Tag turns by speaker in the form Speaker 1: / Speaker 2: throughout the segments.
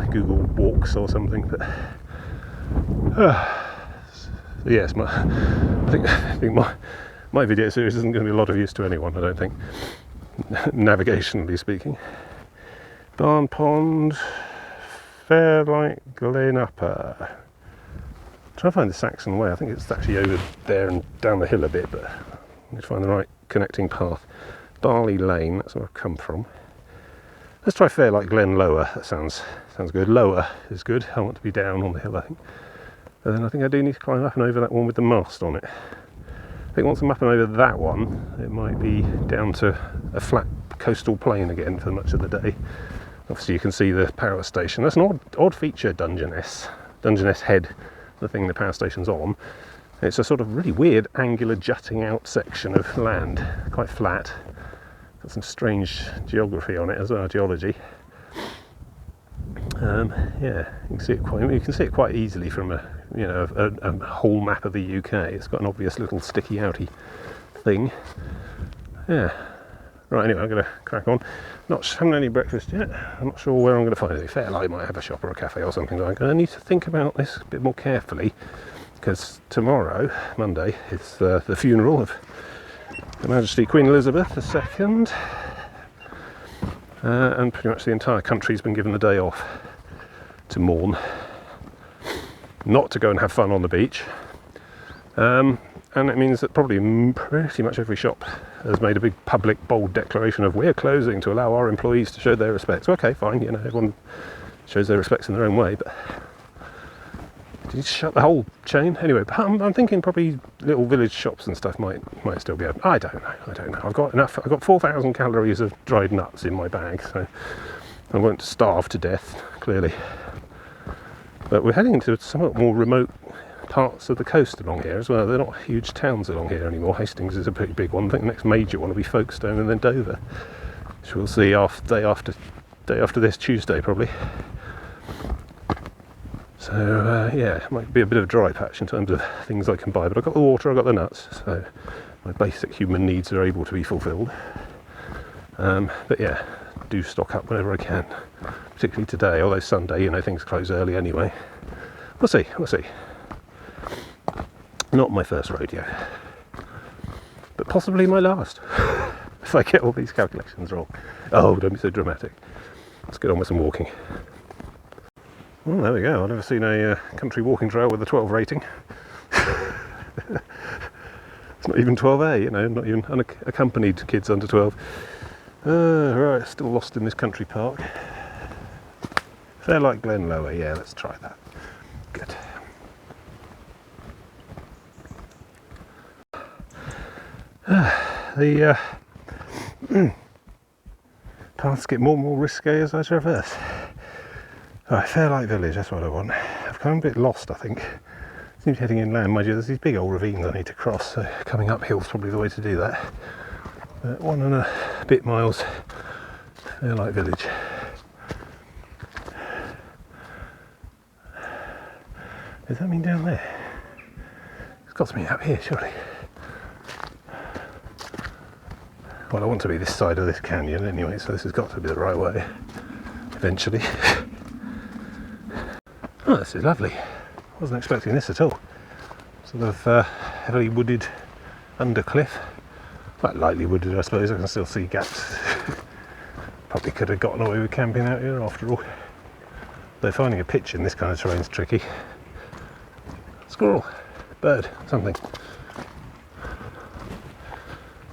Speaker 1: Google Walks or something. But yes, I think my video series isn't going to be a lot of use to anyone, I don't think, navigationally speaking. Barn Pond, Fairlight Glen Upper. Trying to find the Saxon Way. I think it's actually over there and down the hill a bit, but I need to find the right connecting path. Barley Lane, that's where I've come from. Let's try Fairlight Glen Lower. That sounds good. Lower is good. I want to be down on the hill, I think. And then I think I do need to climb up and over that one with the mast on it. I think once I'm up and over that one, it might be down to a flat coastal plain again for much of the day. Obviously you can see the power station. That's an odd feature, Dungeness Head, the thing the power station's on. It's a sort of really weird angular jutting out section of land, quite flat. Got some strange geography on it as well, geology. Yeah, you can see it quite easily from a whole map of the UK. It's got an obvious little sticky outy thing. Yeah. Right, anyway, I'm going to crack on. Haven't had any breakfast yet. I'm not sure where I'm going to find it. Fairlight might have a shop or a cafe or something. I'm going to need to think about this a bit more carefully, because tomorrow, Monday, is the funeral of Her Majesty Queen Elizabeth II, and pretty much the entire country's been given the day off to mourn, not to go and have fun on the beach. And it means that probably pretty much every shop has made a big public bold declaration of we're closing to allow our employees to show their respects. Okay, fine, everyone shows their respects in their own way, but do you shut the whole chain? Anyway, I'm thinking probably little village shops and stuff might still be open. I don't know. I've got 4,000 calories of dried nuts in my bag, so I won't starve to death, clearly. But we're heading into somewhat more remote parts of the coast along here as well. They're not huge towns along here anymore. Hastings is a pretty big one. I think the next major one will be Folkestone and then Dover, which we'll see day after this Tuesday probably. So yeah, it might be a bit of a dry patch in terms of things I can buy, but I've got the water, I've got the nuts, so my basic human needs are able to be fulfilled. But yeah, do stock up whenever I can, particularly today, although Sunday, things close early anyway. We'll see. Not my first rodeo, but possibly my last, if I get all these calculations wrong. Oh, don't be so dramatic. Let's get on with some walking. Well, there we go. I've never seen a country walking trail with a 12 rating. It's not even 12A, not even unaccompanied kids under 12. Right, still lost in this country park. Fairlight Glen Lower, yeah, let's try that. Good. The paths get more and more risque as I traverse. Right, Fairlight Village, that's what I want. I've come a bit lost, I think. Seems to be heading inland. Mind you, there's these big old ravines I need to cross, so coming uphill is probably the way to do that. 1 and a bit miles, Fairlight Village. Does that mean down there? It's got to be up here, surely. Well, I want to be this side of this canyon anyway, so this has got to be the right way, eventually. Oh, this is lovely. Wasn't expecting this at all. Sort of heavily wooded undercliff. Quite lightly wooded, I suppose. I can still see gaps. Probably could have gotten away with camping out here after all. Though finding a pitch in this kind of terrain is tricky. Squirrel, bird, something.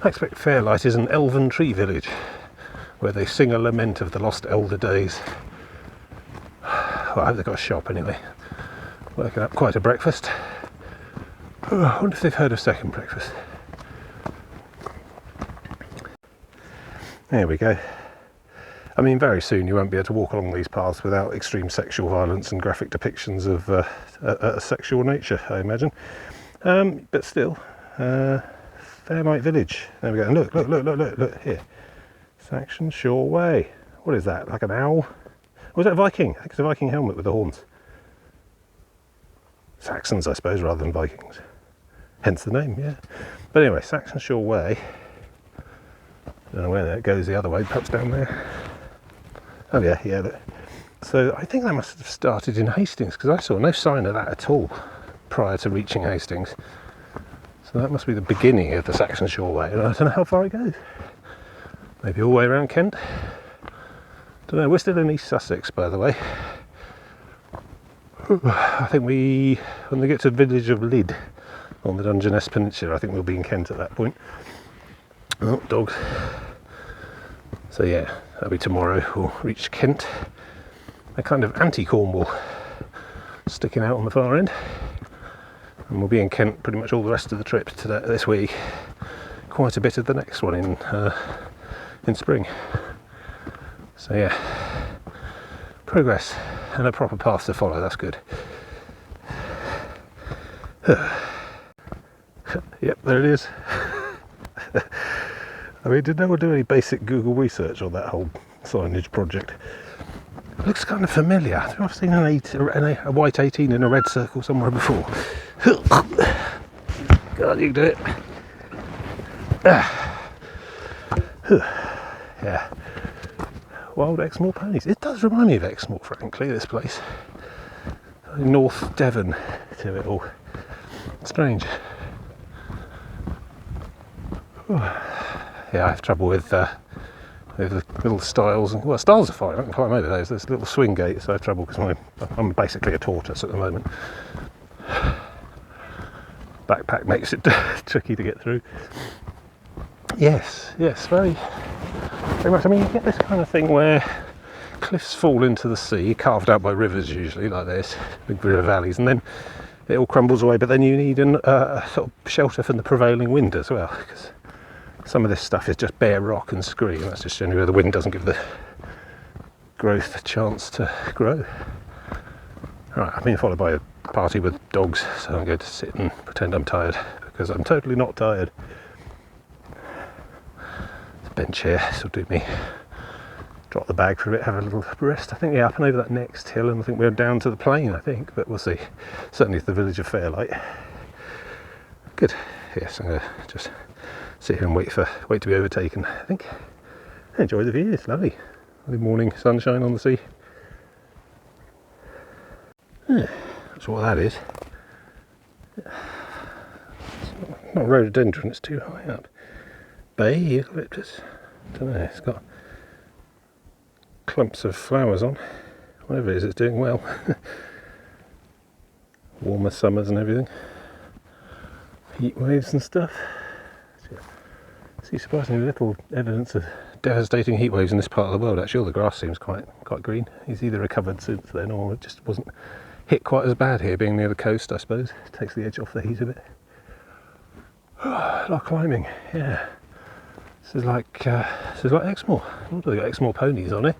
Speaker 1: I expect Fairlight is an elven tree village, where they sing a lament of the lost elder days. Well, I hope they've got a shop anyway. Working up quite a breakfast. Oh, I wonder if they've heard of second breakfast. There we go. I mean, very soon you won't be able to walk along these paths without extreme sexual violence and graphic depictions of a sexual nature, I imagine. But still, Fairlight Village. There we go. And look here. Saxon Shore Way. What is that? Like an owl? Or is that a Viking? I think it's a Viking helmet with the horns. Saxons, I suppose, rather than Vikings. Hence the name, yeah. But anyway, Saxon Shore Way. Don't know where that goes the other way, perhaps down there. Oh yeah, look. So I think that must have started in Hastings, because I saw no sign of that at all prior to reaching Hastings. So that must be the beginning of the Saxon Shoreway, and I don't know how far it goes. Maybe all the way around Kent. Don't know. We're still in East Sussex, by the way. I think when we get to the village of Lydd on the Dungeness Peninsula, I think we'll be in Kent at that point. Oh, dogs. So yeah, that'll be tomorrow. We'll reach Kent. A kind of anti-Cornwall sticking out on the far end. And we'll be in Kent pretty much all the rest of the trip this week. Quite a bit of the next one in spring. So yeah, progress and a proper path to follow, that's good. Yep, there it is. I mean, did no one do any basic Google research on that whole signage project? It looks kind of familiar. I think I've seen a white 18 in a red circle somewhere before. God, you can do it. Yeah. Wild Exmoor ponies. It does remind me of Exmoor, frankly, this place. North Devon to it all. Strange. Yeah, I have trouble with the little stiles. Well, stiles are fine. I can climb over those. There's little swing gates. I have trouble because I'm basically a tortoise at the moment. Backpack makes it tricky to get through. Yes, very much. I mean, you get this kind of thing where cliffs fall into the sea, carved out by rivers usually, like this, big river valleys, and then it all crumbles away. But then you need a sort of shelter from the prevailing wind as well, because some of this stuff is just bare rock and scree, and that's just generally where the wind doesn't give the growth a chance to grow. Right, I've been followed by a party with dogs, so I'm going to sit and pretend I'm tired, because I'm totally not tired. This bench here, this will do me. Drop the bag for a bit, have a little rest. I think, yeah, up and over that next hill, and I think we're down to the plain, I think, but we'll see. Certainly to the village of Fairlight. Good. Yes, I'm going to just sit here and wait to be overtaken, I think. Enjoy the view, it's lovely. Lovely morning sunshine on the sea. Yeah, that's what that is. It's not rhododendron, it's too high up. Bay eucalyptus. Don't know, it's got clumps of flowers on. Whatever it is, it's doing well. Warmer summers and everything. Heat waves and stuff. See surprisingly little evidence of devastating heat waves in this part of the world. Actually, all the grass seems quite green. It's either recovered since then, or it just wasn't hit quite as bad here, being near the coast, I suppose. It takes the edge off the heat a bit. A lot of climbing, yeah. This is like Exmoor. Oh, they've got Exmoor ponies on it.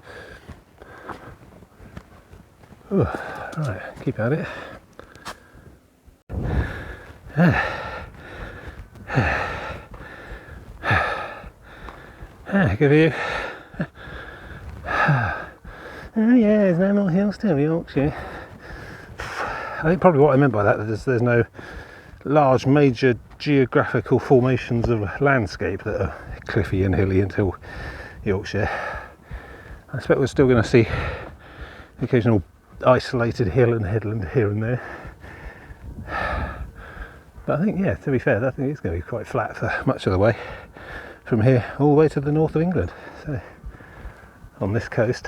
Speaker 1: Right, keep at it. Good view. Oh yeah, there's no more hills to Yorkshire. I think probably what I meant by that is there's no large major geographical formations of landscape that are cliffy and hilly until Yorkshire. I expect we're still going to see the occasional isolated hill and headland here and there. But I think, yeah, to be fair, I think it's going to be quite flat for much of the way from here all the way to the north of England. So on this coast,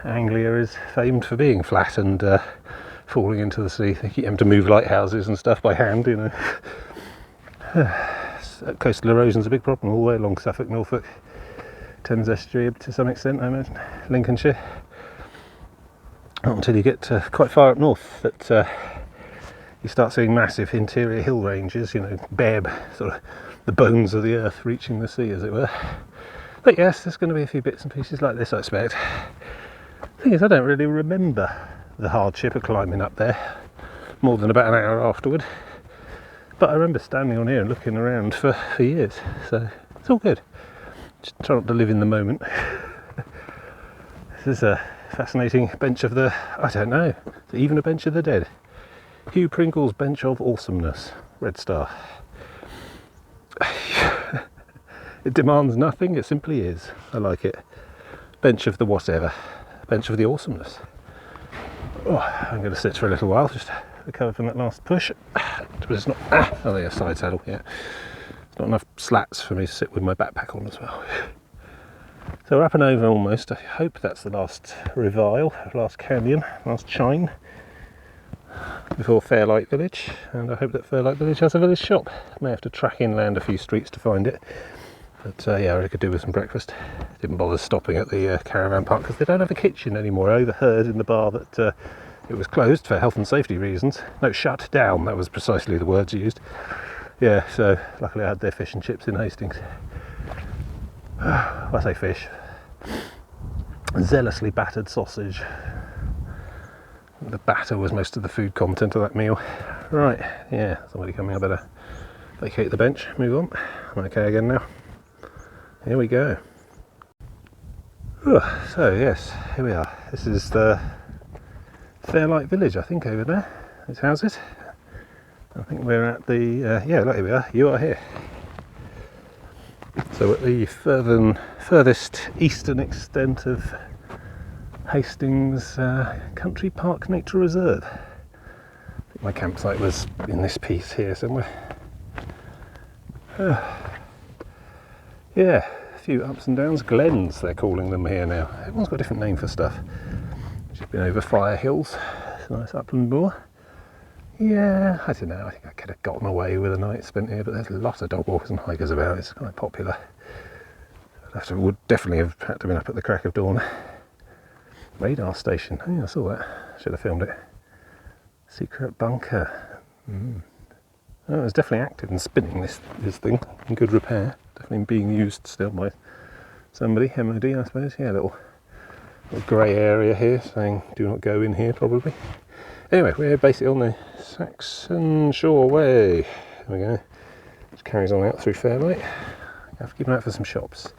Speaker 1: Anglia is famed for being flat and falling into the sea. They keep having to move lighthouses and stuff by hand, you know. Coastal erosion's a big problem all the way along Suffolk, Norfolk, Thames Estuary to some extent, I imagine, Lincolnshire. Not until you get quite far up north that you start seeing massive interior hill ranges, you know, bare, sort of the bones of the earth reaching the sea, as it were. But yes, there's going to be a few bits and pieces like this, I expect. The thing is, I don't really remember the hardship of climbing up there more than about an hour afterward. But I remember standing on here and looking around for years, so it's all good. Just try not to live in the moment. This is a fascinating bench of the, I don't know, even a bench of the dead. Hugh Pringle's Bench of Awesomeness, Red Star. It demands nothing, it simply is. I like it. bench of the whatever, bench of the awesomeness. Oh, I'm going to sit for a little while, just recover from that last push. But it's not, oh there's a side saddle, yeah. There's not enough slats for me to sit with my backpack on as well. So we're up and over almost. I hope that's the last revile, last canyon, last chine before Fairlight Village, and I hope that Fairlight Village has a village shop. May have to track inland a few streets to find it, but yeah, I could do with some breakfast. Didn't bother stopping at the caravan park because they don't have a kitchen anymore. I overheard in the bar that it was closed for health and safety reasons. No, shut down, that was precisely the words used. Yeah, so luckily I had their fish and chips in Hastings. I say fish. Zealously battered sausage. The batter was most of the food content of that meal. Right, yeah, somebody coming, I better vacate the bench, move on. I'm okay again now. Here we go. So yes, here we are. This is the Fairlight Village, I think, over there. These houses. I think we're at the, yeah, look, here we are. You are here. So at the furthest eastern extent of Hastings Country Park Nature Reserve. I think my campsite was in this piece here somewhere. Yeah, a few ups and downs. Glens, they're calling them here now. Everyone's got a different name for stuff. Just been over Fire Hills. It's a nice upland moor. Yeah, I don't know, I think I could have gotten away with a night spent here, but there's lots of dog walkers and hikers about. It's quite popular. Would definitely have had to been up at the crack of dawn. Radar station, oh yeah, I saw that. Should have filmed it. Secret bunker. Oh, it was definitely active and spinning, this thing, in good repair. Definitely being used still by somebody, MOD I suppose. Yeah, little grey area here saying do not go in here probably. Anyway, we're basically on the Saxon Shore Way. There we go. Just carries on out through Fairlight. I have to keep an eye out for some shops.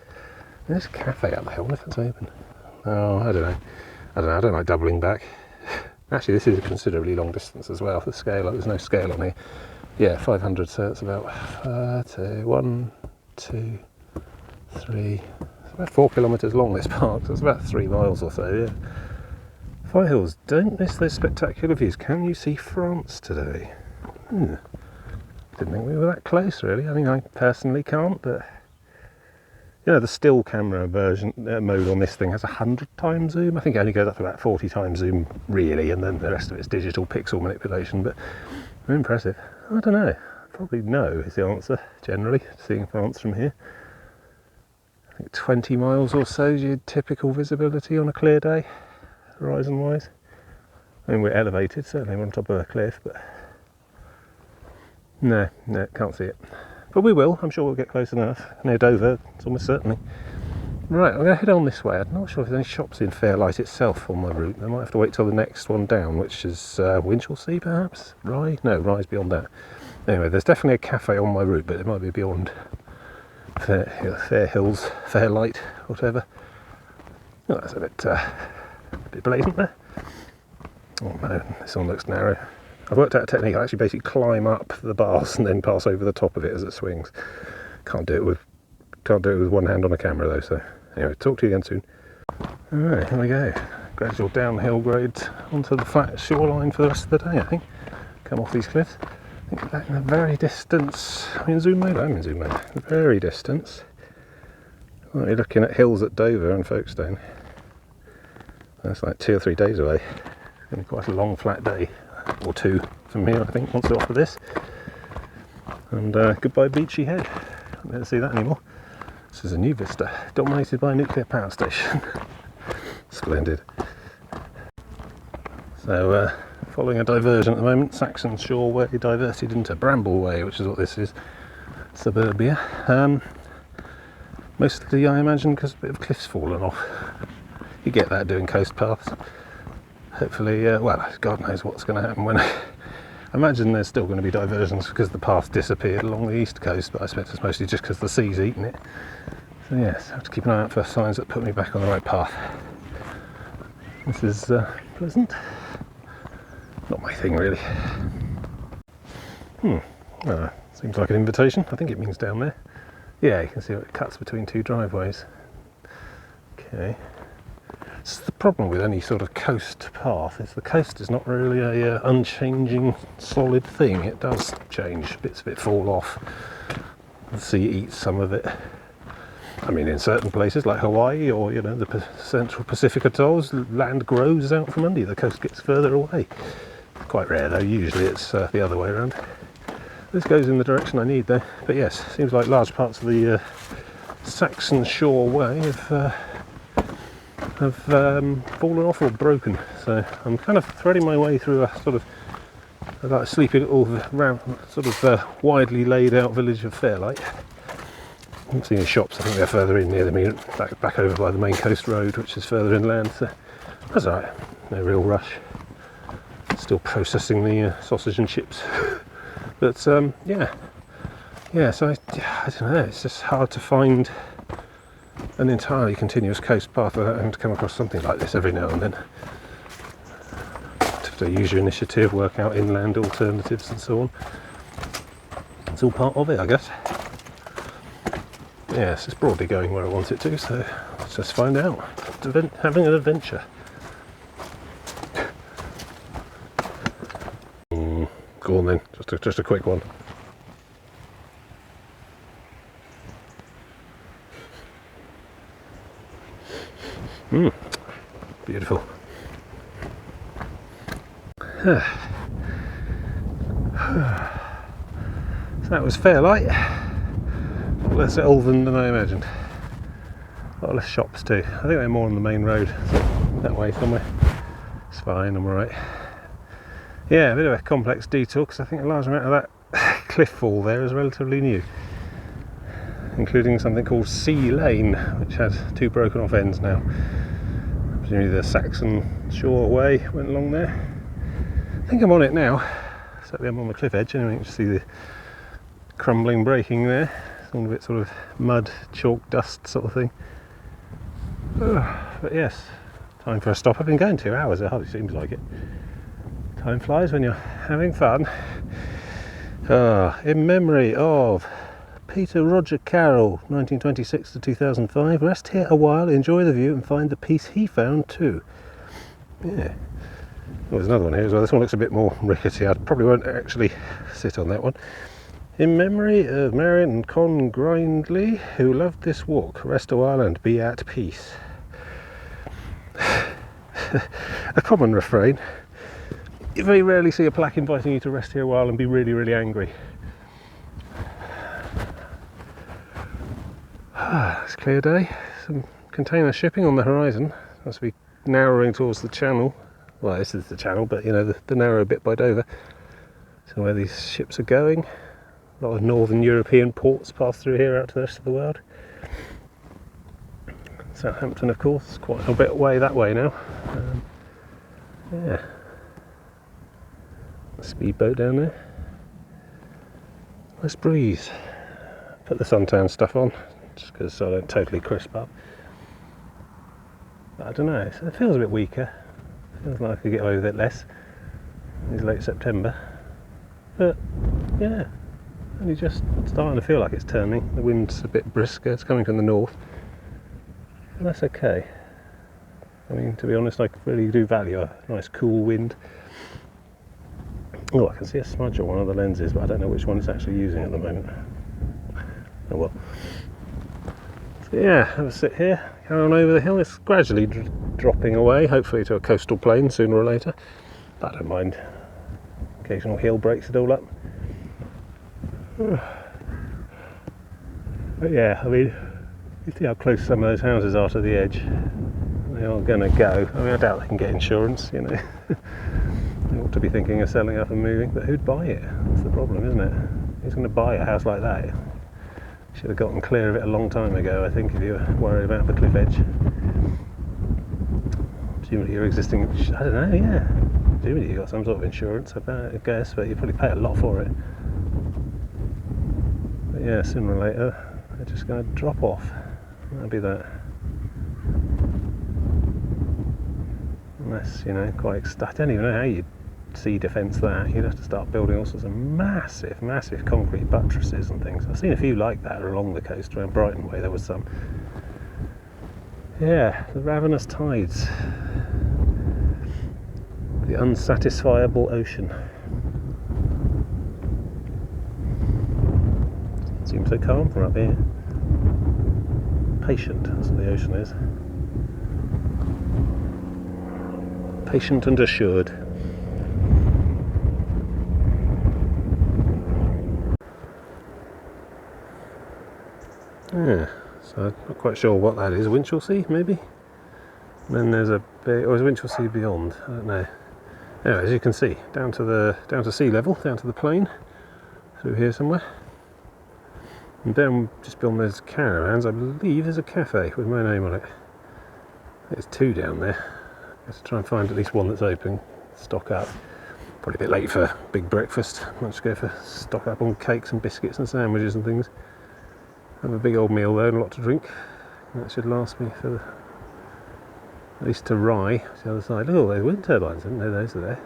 Speaker 1: There's a cafe up there, I wonder if it's open. Oh, I don't know. I don't like doubling back. Actually, this is a considerably long distance as well. The scale, there's no scale on here. Yeah, 500, so it's about 1, 2, 3. It's about 4 kilometres long, this park, so it's about 3 miles or so, yeah. Fire Hills, don't miss those spectacular views. Can you see France today? Didn't think we were that close, really. I mean, I personally can't, but you know, the still camera version mode on this thing has 100 times zoom. I think it only goes up to about 40 times zoom, really, and then the rest of it's digital pixel manipulation. But very impressive. I don't know. Probably no is the answer generally. Seeing France from here, I think 20 miles or so is your typical visibility on a clear day. Horizon wise, I mean we're elevated, certainly we're on top of a cliff, but no, can't see it. But we will, I'm sure we'll get close enough. Near Dover, it's almost certainly. Right, I'm going to head on this way. I'm not sure if there's any shops in Fairlight itself on my route. I might have to wait till the next one down, which is Winchelsea perhaps? Rye? No, Rye's beyond that. Anyway, there's definitely a cafe on my route, but it might be beyond Fair Hills, Fairlight, whatever. Oh, that's a bit blatant there. Oh no, this one looks narrow. I've worked out a technique. I actually basically climb up the bars and then pass over the top of it as it swings. Can't do it with one hand on a camera though. So anyway, talk to you again soon. All right, here we go. Gradual downhill grades onto the flat shoreline for the rest of the day. I think. Come off these cliffs. I think back in the very distance. I'm in zoom mode. I'm in zoom mode. The very distance. Well, you're looking at hills at Dover and Folkestone. That's like 2 or 3 days away. It's going to be quite a long flat day, or 2 from here, I think, once we're off of this. And goodbye Beachy Head. I don't see that anymore. This is a new vista, dominated by a nuclear power station. Splendid. So, following a diversion at the moment, Saxon Shore Way diverted into Bramble Way, which is what this is, suburbia. Mostly, I imagine, because a bit of cliff's fallen off. You get that doing coast paths. Hopefully, well, God knows what's going to happen when I imagine there's still going to be diversions because the path disappeared along the east coast, but I expect it's mostly just because the sea's eaten it. So yes, I have to keep an eye out for signs that put me back on the right path. This is pleasant. Not my thing really. Seems like an invitation. I think it means down there. Yeah, you can see it cuts between 2 driveways. Okay. It's the problem with any sort of coast path, is the coast is not really a unchanging solid thing. It does change, bits of it fall off, the sea eats some of it. I mean, in certain places like Hawaii or, you know, the central Pacific atolls, land grows out from under you, the coast gets further away. Quite rare though, usually it's the other way around. This goes in the direction I need though, but yes, seems like large parts of the Saxon Shore Way have fallen off or broken, so I'm kind of threading my way through a sort of like a sleepy little sort of widely laid out village of Fairlight. I haven't seen any shops. I think they're further in near the main, back over by the main coast road, which is further inland, so that's alright, no real rush. Still processing the sausage and chips. But yeah, so I don't know, it's just hard to find an entirely continuous coast path without having to come across something like this every now and then. To use your initiative, work out inland alternatives and so on. It's all part of it, I guess. Yes, it's broadly going where I want it to, so let's just find out. Having an adventure. Go on then, just a quick one. Beautiful. So that was Fairlight. Less elven than I imagined. A lot less shops too. I think they're more on the main road, so that way somewhere. It's fine, I'm alright. Yeah, a bit of a complex detour because I think a large amount of that cliff fall there is relatively new, including something called Sea Lane, which has 2 broken off ends now. Presumably the Saxon Shore Way went along there. I think I'm on it now. Certainly I'm on the cliff edge anyway. You can see the crumbling breaking there. It's all a bit sort of mud, chalk, dust sort of thing. But yes, time for a stop. I've been going 2 hours, it hardly seems like it. Time flies when you're having fun. In memory of Peter Roger Carroll, 1926 to 2005. Rest here a while, enjoy the view and find the peace he found too. Yeah. Oh, there's another one here as well. This one looks a bit more rickety. I probably won't actually sit on that one. In memory of Marion and Con Grindley, who loved this walk. Rest a while and be at peace. A common refrain. You very rarely see a plaque inviting you to rest here a while and be really, really angry. It's a clear day. Some container shipping on the horizon. Must be narrowing towards the channel. Well, this is the channel, but you know, the narrow bit by Dover. So where these ships are going. A lot of northern European ports pass through here out to the rest of the world. Southampton, of course, quite a bit away that way now. Yeah. Speedboat down there. Nice breeze. Put the suntan stuff on, just because I don't totally crisp up. But I don't know, it feels a bit weaker. Feels like I could get away with it less. It's late September. But yeah, only just starting to feel like it's turning. The wind's a bit brisker, it's coming from the north. And that's okay. I mean, to be honest, I really do value a nice cool wind. Oh, I can see a smudge on one of the lenses, but I don't know which one it's actually using at the moment. Oh well. So yeah, have a sit here, carry on over the hill. It's gradually dropping away, hopefully to a coastal plain sooner or later. But I don't mind. Occasional hill breaks it all up. But yeah, I mean, you see how close some of those houses are to the edge. They are going to go. I mean, I doubt they can get insurance, you know. They ought to be thinking of selling up and moving, but who'd buy it? That's the problem, isn't it? Who's going to buy a house like that? Should have gotten clear of it a long time ago, I think, if you were worried about the cliff edge. Presumably your existing, I don't know, yeah. Presumably you've got some sort of insurance, I guess, but you probably pay a lot for it. But yeah, sooner or later, they're just going to drop off. That'll be that. Unless, you know, I don't even know how you'd sea defence that. You'd have to start building all sorts of massive, massive concrete buttresses and things. I've seen a few like that along the coast. Around Brighton way there was some. Yeah, the ravenous tides. The unsatisfiable ocean. Seems so calm from up here. Patient, that's what the ocean is. Patient and assured. Yeah, so I'm not quite sure what that is. Winchelsea, maybe? And then there's a bit, or is Winchelsea beyond? I don't know. Anyway, as you can see, down to sea level, down to the plain, through here somewhere. And down just beyond those caravans, I believe there's a cafe with my name on it. There's two down there. Let's try and find at least one that's open. Stock up. Probably a bit late for big breakfast. Might just go for stock up on cakes and biscuits and sandwiches and things. Have a big old meal though and a lot to drink. That should last me for at least to Rye, the other side. Look at all those wind turbines, I didn't know those are there.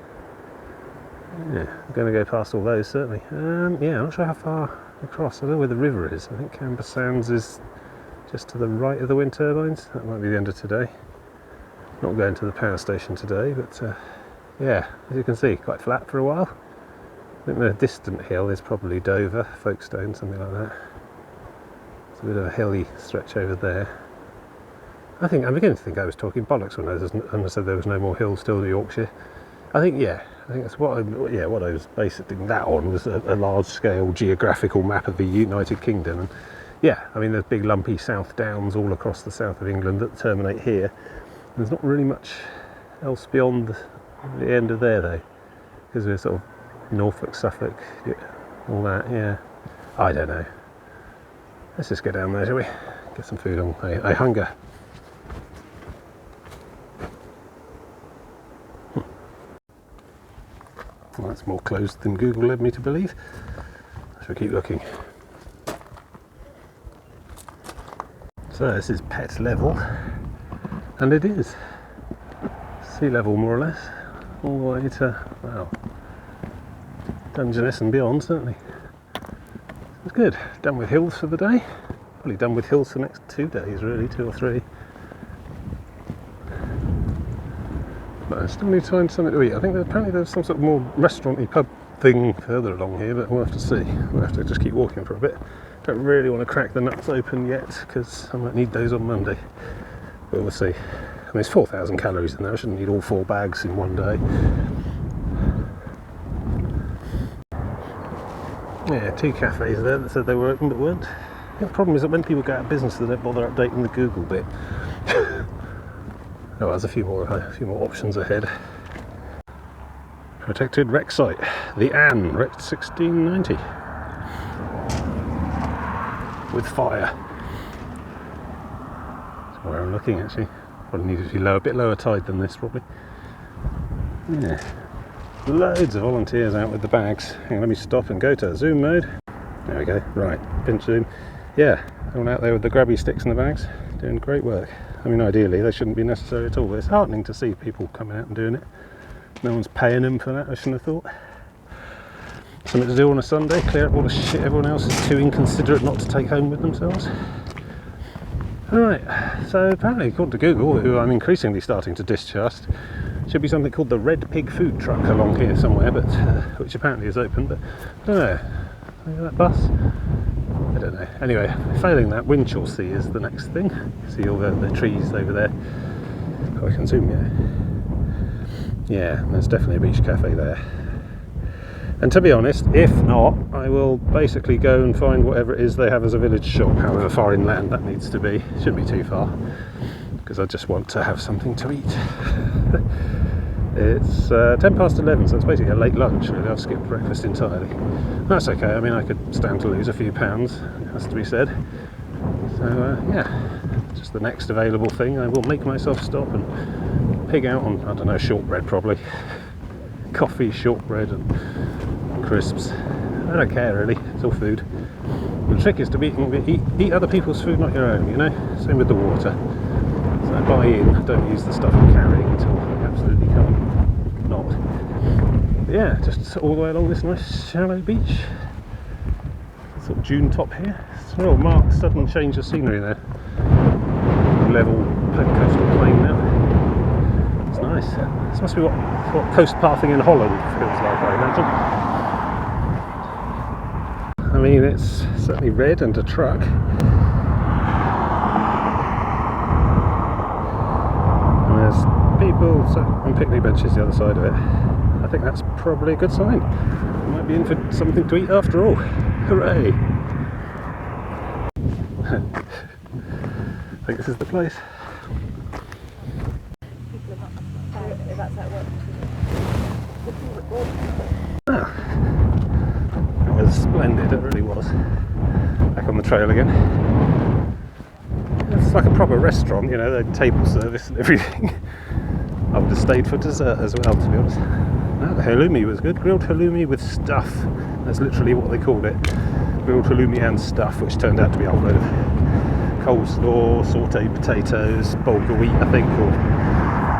Speaker 1: Yeah, I'm going to go past all those certainly. Yeah, I'm not sure how far across. I don't know where the river is. I think Camber Sands is just to the right of the wind turbines. That might be the end of today. Not going to the power station today, but yeah, as you can see, quite flat for a while. I think the distant hill is probably Dover, Folkestone, something like that. It's a bit of a hilly stretch over there. I'm beginning to think I was talking bollocks when I said there was no more hills still to Yorkshire. I think that's what I was basing that on, was a large-scale geographical map of the United Kingdom. And yeah, I mean, there's big lumpy South Downs all across the south of England that terminate here. There's not really much else beyond the end of there though, because we're sort of Norfolk, Suffolk, all that. Yeah, I don't know. Let's just go down there, shall we? Get some food on. I hunger. Well, that's more closed than Google led me to believe. So keep looking. So this is pet level, and it is sea level more or less, all the way to, well, Dungeness and beyond certainly. It's good. Done with hills for the day. Probably done with hills for the next 2 days really, 2 or 3. But I still need to find something to eat. I think apparently there's some sort of more restaurant-y pub thing further along here, but we'll have to see. We'll have to just keep walking for a bit. Don't really want to crack the nuts open yet, because I might need those on Monday. But we'll see. I mean, it's 4,000 calories in there. I shouldn't need all 4 bags in one day. Yeah, 2 cafes there that said they were open but weren't. The problem is that when people go out of business, they don't bother updating the Google bit. Oh, there's a few more options ahead. Protected wreck site, the Anne, wrecked 1690, with fire. That's where I'm looking actually. Probably needed to be a bit lower tide than this probably. Yeah, loads of volunteers out with the bags. Hang on, let me stop and go to zoom mode. There we go. Right, pinch zoom. Yeah, everyone out there with the grabby sticks and the bags, doing great work. I mean, ideally they shouldn't be necessary at all, but it's heartening to see people coming out and doing it. No one's paying them for that, I shouldn't have thought. Something to do on a Sunday, clear up all the shit everyone else is too inconsiderate not to take home with themselves. Alright, so apparently according to Google, who I'm increasingly starting to distrust, should be something called the Red Pig food truck along here somewhere, but which apparently is open, but I don't know. Look at that bus. I don't know. Anyway, failing that, Winchelsea is the next thing. See all the trees over there. Oh, I can zoom, yeah, there's definitely a beach cafe there. And to be honest, if not, I will basically go and find whatever it is they have as a village shop, however far inland that needs to be. It shouldn't be too far, because I just want to have something to eat. It's 11:10, so it's basically a late lunch really. I've skipped breakfast entirely. That's okay, I mean I could stand to lose a few pounds, it has to be said. So yeah, just the next available thing. I will make myself stop and pig out on, I don't know, shortbread probably. Coffee, shortbread and crisps. I don't care really, it's all food. The trick is to eat other people's food, not your own, you know? Same with the water. So buy in, don't use the stuff I'm carrying until you absolutely can't not. But yeah, just all the way along this nice shallow beach. Sort of dune top here. It's a real marked sudden change of scenery there. Level coastal plain now. It's nice. This must be what coast pathing in Holland feels like, I imagine. I mean, it's certainly red and a truck. And there's people on picnic benches the other side of it. I think that's probably a good sign. We might be in for something to eat after all. Hooray! I think this is the place. Ah, that was splendid, it really was. Back on the trail again. It's like a proper restaurant, you know, they had table service and everything. I would have stayed for dessert as well, to be honest. Ah, the halloumi was good, grilled halloumi with stuff. That's literally what they called it. Grilled halloumi and stuff, which turned out to be a whole load of coleslaw, sautéed potatoes, bulgur wheat, I think, or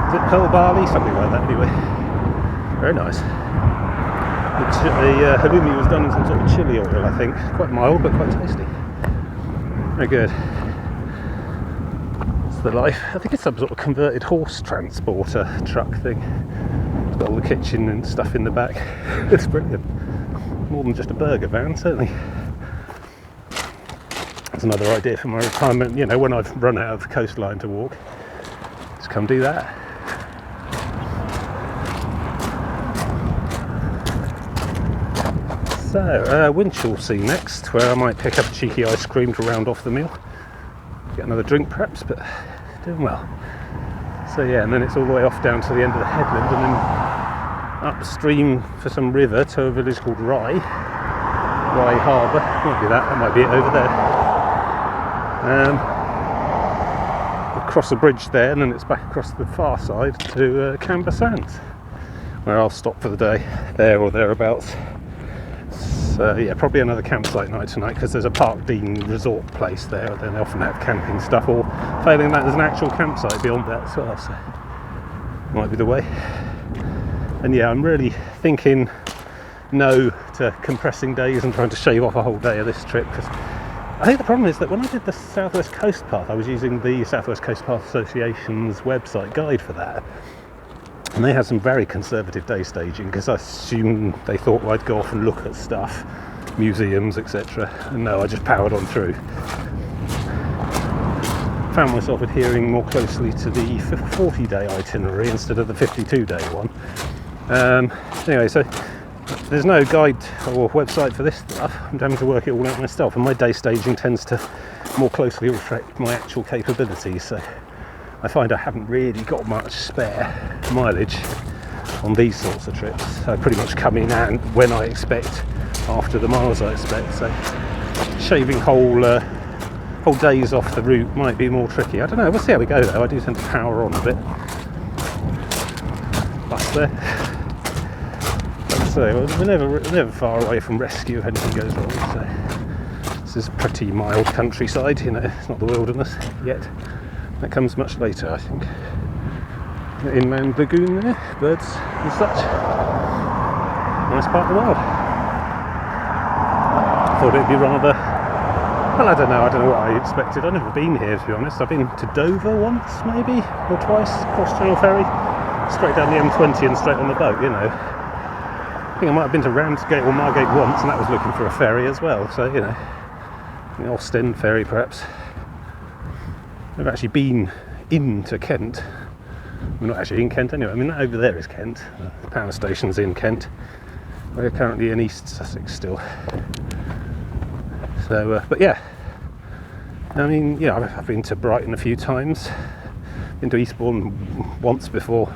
Speaker 1: is it pearl barley? Something like that, anyway. Very nice. The halloumi was done in some sort of chili oil, I think. Quite mild, but quite tasty. Very good. That's the life. I think it's some sort of converted horse transporter truck thing. It's got all the kitchen and stuff in the back. It's brilliant. More than just a burger van, certainly. That's another idea for my retirement, you know, when I've run out of the coastline to walk. Just come do that. So, Winchelsea next, where I might pick up a cheeky ice cream to round off the meal. Get another drink perhaps, but doing well. So yeah, and then it's all the way off down to the end of the headland, and then upstream for some river to a village called Rye Harbour. Might be that might be it over there. Across the bridge there, and then it's back across the far side to Camber Sands, where I'll stop for the day, there or thereabouts. So yeah, probably another campsite night tonight, because there's a Park Dean resort place there. Then they often have camping stuff, or failing that there's an actual campsite beyond that as well, so might be the way. And yeah, I'm really thinking no to compressing days and trying to shave off a whole day of this trip, because I think the problem is that when I did the South West Coast Path, I was using the South West Coast Path Association's website guide for that, and they had some very conservative day staging, because I assumed they thought I'd go off and look at stuff, museums, etc. And no, I just powered on through. Found myself adhering more closely to the 40-day itinerary instead of the 52-day one. Anyway, so there's no guide or website for this stuff. I'm having to work it all out myself, and my day staging tends to more closely reflect my actual capabilities, so I find I haven't really got much spare mileage on these sorts of trips. I pretty much come in and when I expect, after the miles I expect, so shaving whole days off the route might be more tricky. I don't know, we'll see how we go though. I do tend to power on a bit. Bus there. So we're never far away from rescue if anything goes wrong. So this is pretty mild countryside, you know, it's not the wilderness yet. That comes much later, I think. The inland lagoon there, birds and such. Nice part of the world. I thought it'd be rather, well, I don't know what I expected. I've never been here, to be honest. I've been to Dover once, maybe, or twice, cross-channel ferry, straight down the M20 and straight on the boat, you know. I think I might have been to Ramsgate or Margate once, and that was looking for a ferry as well, so, you know, the Ostend ferry perhaps. I've actually been into Kent. We're not actually in Kent anyway. I mean, that over there is Kent. The power station's in Kent. We're currently in East Sussex still. So, but yeah. I mean, yeah, I've been to Brighton a few times. Been to Eastbourne once before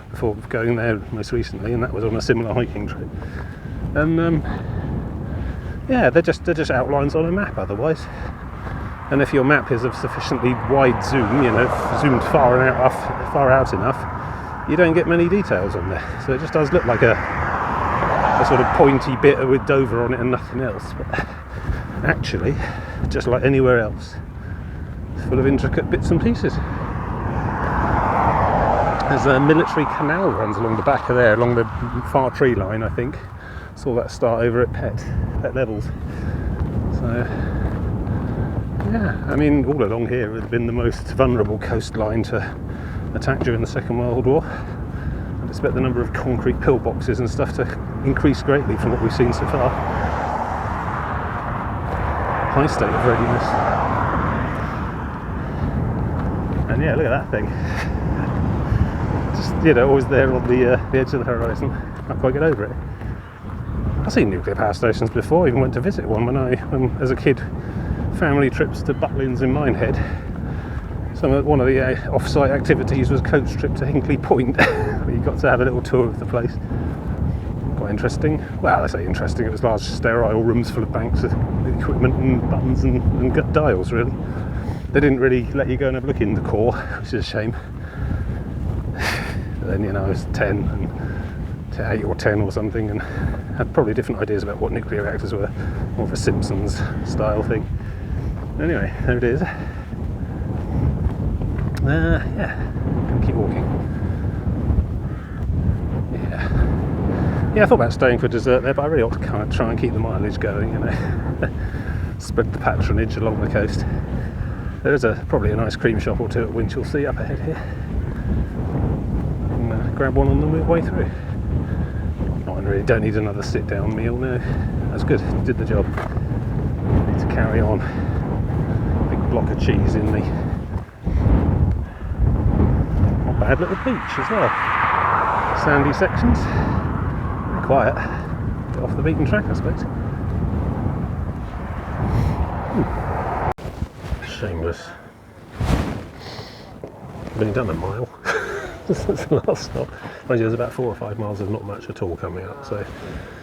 Speaker 1: going there most recently, and that was on a similar hiking trip. And yeah, they're just outlines on a map otherwise. And if your map is of sufficiently wide zoom, you know, zoomed far out enough, you don't get many details on there. So it just does look like a sort of pointy bit with Dover on it and nothing else. But actually, just like anywhere else, it's full of intricate bits and pieces. There's a military canal runs along the back of there, along the far tree line, I think. Saw that start over at Pet Levels. So Yeah, I mean, all along here it had been the most vulnerable coastline to attack during the Second World War. I'd expect the number of concrete pillboxes and stuff to increase greatly from what we've seen so far. High state of readiness. And yeah, look at that thing. Just, you know, always there on the edge of the horizon. Can't quite get over it. I've seen nuclear power stations before, even went to visit one when as a kid, family trips to Butlins in Minehead. One of the off-site activities was coach trip to Hinkley Point, where you got to have a little tour of the place. Quite interesting. Well, I say interesting, it was large sterile rooms full of banks of equipment and buttons and dials, really. They didn't really let you go and have a look in the core, which is a shame. But then, you know, I was 10, and 8 or 10 or something, and had probably different ideas about what nuclear reactors were, more of a Simpsons style thing. Anyway, there it is. Yeah, gonna keep walking. Yeah, I thought about staying for dessert there, but I really ought to kind of try and keep the mileage going, you know. Spread the patronage along the coast. There is probably an ice cream shop or two at Winchelsea up ahead here. And grab one on the way through. I really don't need another sit-down meal, no. That's good, did the job. Need to carry on. Big block of cheese in me. Not bad little beach as well. Sandy sections. Very quiet. Get off the beaten track, I suppose. Shameless. I've only done a mile. That's the last stop. Mind you, there's about 4 or 5 miles of not much at all coming up, so